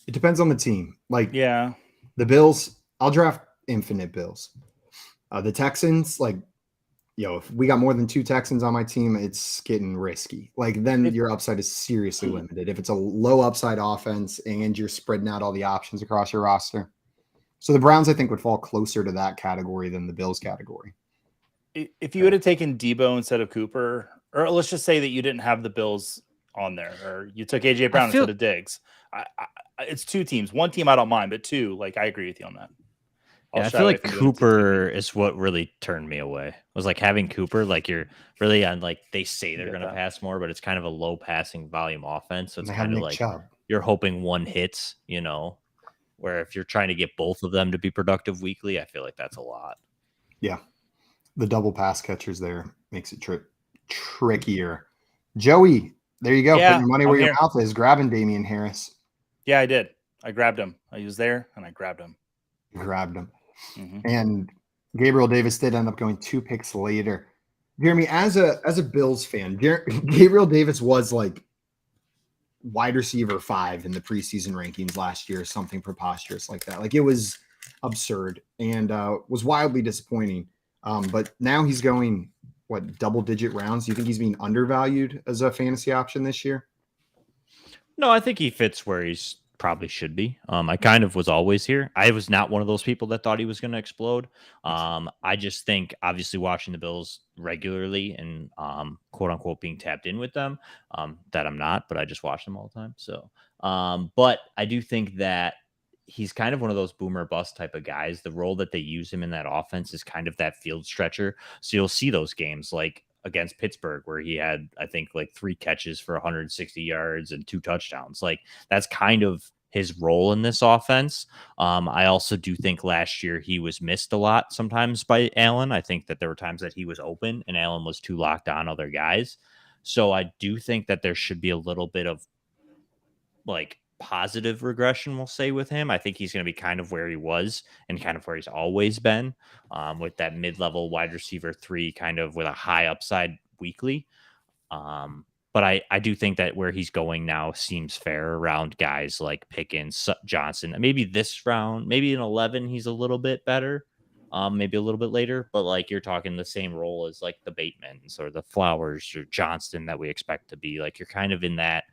[SPEAKER 1] depends on the team. Like,
[SPEAKER 3] Yeah.
[SPEAKER 1] the Bills, I'll draft infinite Bills. The Texans, like, if we got more than 2 Texans on my team, it's getting risky. Like, then your upside is seriously limited. If it's a low upside offense and you're spreading out all the options across your roster. So the Browns, I think, would fall closer to that category than the Bills category.
[SPEAKER 3] If you would have taken Debo instead of Cooper, or let's just say that you didn't have the Bills on there, or you took AJ Brown instead of Diggs, it's 2 teams. 1 team I don't mind, but 2, like, I agree with you on that.
[SPEAKER 4] I feel like Cooper is what really turned me away. It was like having Cooper, like you're really on, like they say they're going to pass more, but it's kind of a low passing volume offense. So it's kind of like
[SPEAKER 1] Chubb.
[SPEAKER 4] You're hoping one hits, where if you're trying to get both of them to be productive weekly, I feel like that's a lot.
[SPEAKER 1] Yeah. The double pass catchers there makes it trickier. Joey, there you go.
[SPEAKER 3] Yeah,
[SPEAKER 1] Putting your money
[SPEAKER 3] I'm
[SPEAKER 1] where
[SPEAKER 3] here.
[SPEAKER 1] your mouth is, grabbing Damian Harris.
[SPEAKER 3] Yeah, I did. I grabbed him. I was there and I grabbed him.
[SPEAKER 1] Grabbed him.
[SPEAKER 3] Mm-hmm.
[SPEAKER 1] And Gabriel Davis did end up going 2 picks later. Jeremy, as a Bills fan, Gabriel Davis was like wide receiver 5 in the preseason rankings last year, something preposterous like that. Like, it was absurd and was wildly disappointing. But now he's going, double-digit rounds? Do you think he's being undervalued as a fantasy option this year?
[SPEAKER 4] No, I think he fits where he's probably should be. I kind of was always here. I was not one of those people that thought he was going to explode. I just think, obviously, watching the Bills regularly and quote unquote being tapped in with them, that I'm not, but I just watch them all the time. So, but I do think that he's kind of one of those boomer bust type of guys. The role that they use him in that offense is kind of that field stretcher. So you'll see those games like against Pittsburgh, where he had, I think, like 3 catches for 160 yards and 2 touchdowns. Like, that's kind of his role in this offense. I also do think last year he was missed a lot sometimes by Allen. I think that there were times that he was open and Allen was too locked on other guys. So I do think that there should be a little bit of like positive regression, we'll say, with him. I think he's going to be kind of where he was and kind of where he's always been, with that mid-level wide receiver 3, kind of with a high upside weekly. But I do think that where he's going now seems fair around guys like Pickens, Johnson. Maybe this round, maybe in 11, he's a little bit better. Maybe a little bit later, but like you're talking the same role as like the Batemans or the Flowers or Johnston that we expect to be. Like, you're kind of in that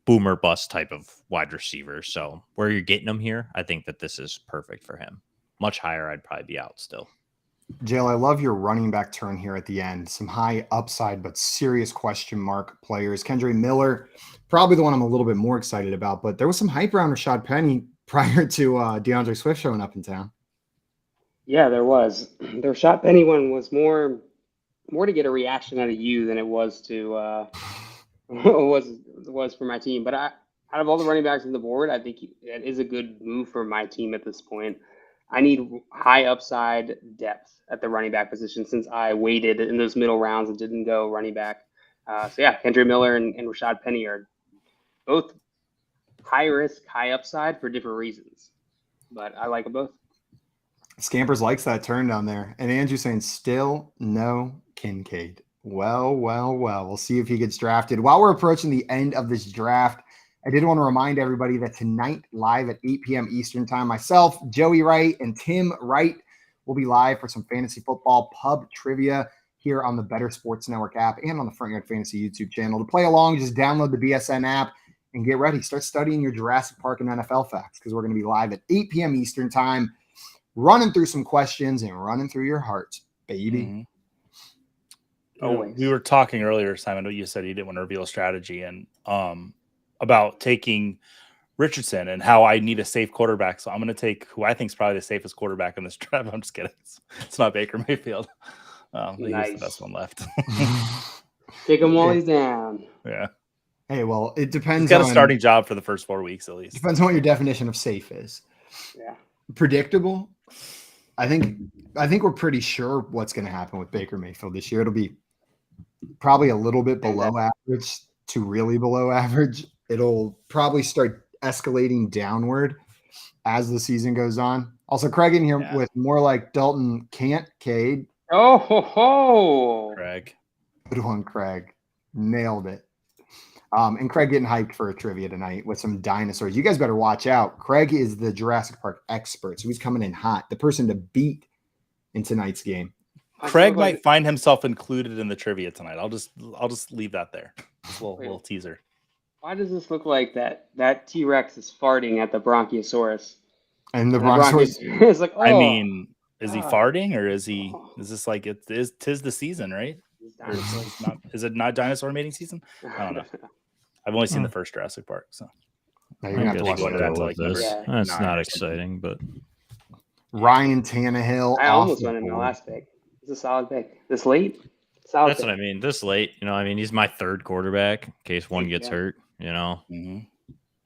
[SPEAKER 4] boomer bust type of wide receiver. So where you're getting him here, I think that this is perfect for him. Much higher, I'd probably be out still.
[SPEAKER 1] Jill, I love your running back turn here at the end. Some high upside, but serious question mark players. Kendre Miller, probably the one I'm a little bit more excited about, but there was some hype around Rashad Penny prior to DeAndre Swift showing up in town.
[SPEAKER 2] Yeah, there was. The Rashad Penny one was more to get a reaction out of you than it was to was for my team. But out of all the running backs on the board, I think that is a good move for my team at this point. I need high upside depth at the running back position since I waited in those middle rounds and didn't go running back. So yeah, Kendre Miller and Rashad Penny are both high risk, high upside for different reasons. But I like them both.
[SPEAKER 1] Scampers likes that turn down there. And Andrew saying still no Kincaid. Well. We'll see if he gets drafted. While we're approaching the end of this draft, I did want to remind everybody that tonight, live at 8 p.m. Eastern time, myself, Joey Wright, and Tim Wright will be live for some fantasy football pub trivia here on the Better Sports Network app and on the Front Yard Fantasy YouTube channel. To play along, just download the BSN app and get ready. Start studying your Jurassic Park and NFL facts because we're going to be live at 8 p.m. Eastern time, running through some questions and running through your hearts, baby.
[SPEAKER 3] Mm-hmm. We were talking earlier, Simon, you said you didn't want to reveal a strategy and about taking Richardson and how I need a safe quarterback. So I'm going to take who I think is probably the safest quarterback in this draft. I'm just kidding. It's not Baker Mayfield. Nice. He's the best one left.
[SPEAKER 2] Take him while he's down.
[SPEAKER 3] Yeah.
[SPEAKER 1] Hey, well, it depends.
[SPEAKER 3] He's got a starting job for the first 4 weeks at least.
[SPEAKER 1] Depends on what your definition of safe is.
[SPEAKER 2] Yeah.
[SPEAKER 1] Predictable. I think we're pretty sure what's going to happen with Baker Mayfield this year. It'll be probably a little bit below average to really below average. It'll probably start escalating downward as the season goes on. Also, Craig in here with more like Dalton Cade.
[SPEAKER 2] Oh, ho, ho.
[SPEAKER 3] Craig.
[SPEAKER 1] Good one, Craig. Nailed it. And Craig getting hyped for a trivia tonight with some dinosaurs. You guys better watch out. Craig is the Jurassic Park expert, so he's coming in hot. The person to beat in tonight's game.
[SPEAKER 3] Craig might find himself included in the trivia tonight. I'll just leave that there. Just a little teaser.
[SPEAKER 2] Why does this look like that T-Rex is farting at the Bronchiosaurus?
[SPEAKER 1] And the Bronchiosaurus
[SPEAKER 2] is like, oh.
[SPEAKER 3] I mean, is he farting or is this like tis the season, right? Or is it not dinosaur mating season? I don't know. I've only seen the first Jurassic Park, so
[SPEAKER 1] you're gonna have to watch
[SPEAKER 4] that. That's not exciting, but
[SPEAKER 1] Ryan Tannehill.
[SPEAKER 2] I almost went in the last pick. It's a solid pick. This late? Solid
[SPEAKER 4] That's
[SPEAKER 2] pick.
[SPEAKER 4] what I mean. This late, he's my third quarterback in case one gets hurt,
[SPEAKER 3] Mm-hmm.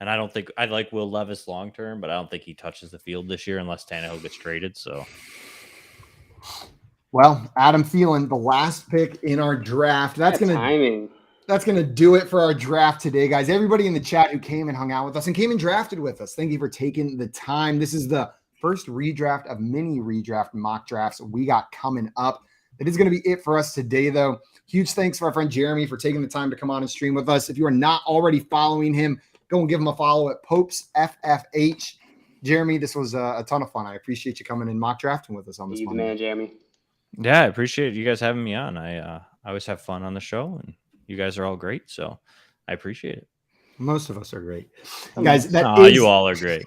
[SPEAKER 4] And I don't think I like Will Levis long term, but I don't think he touches the field this year unless Tannehill gets traded. So,
[SPEAKER 1] well, Adam Thielen, the last pick in our draft. That's gonna do it for our draft today, guys. Everybody in the chat who came and hung out with us and came and drafted with us, thank you for taking the time. This is the first redraft of mini redraft mock drafts we got coming up. That is going to be it for us today, though. Huge thanks to our friend Jeremy for taking the time to come on and stream with us. If you are not already following him, go and give him a follow at Popes FFH. Jeremy, this was a ton of fun. I appreciate you coming and mock drafting with us on this one.
[SPEAKER 2] Man, Jeremy.
[SPEAKER 4] Yeah, I appreciate you guys having me on. I always have fun on the show, and you guys are all great, so I appreciate it.
[SPEAKER 1] Most of us are great. Guys,
[SPEAKER 4] you all are great.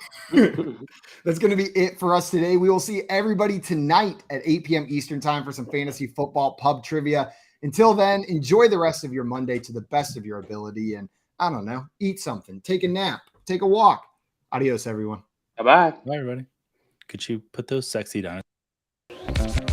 [SPEAKER 1] That's going to be it for us today. We will see everybody tonight at 8 p.m. Eastern time for some fantasy football pub trivia. Until then, enjoy the rest of your Monday to the best of your ability. And I don't know, eat something, take a nap, take a walk. Adios, everyone.
[SPEAKER 2] Bye-bye.
[SPEAKER 3] Bye, everybody. Could you put those sexy dinosaurs?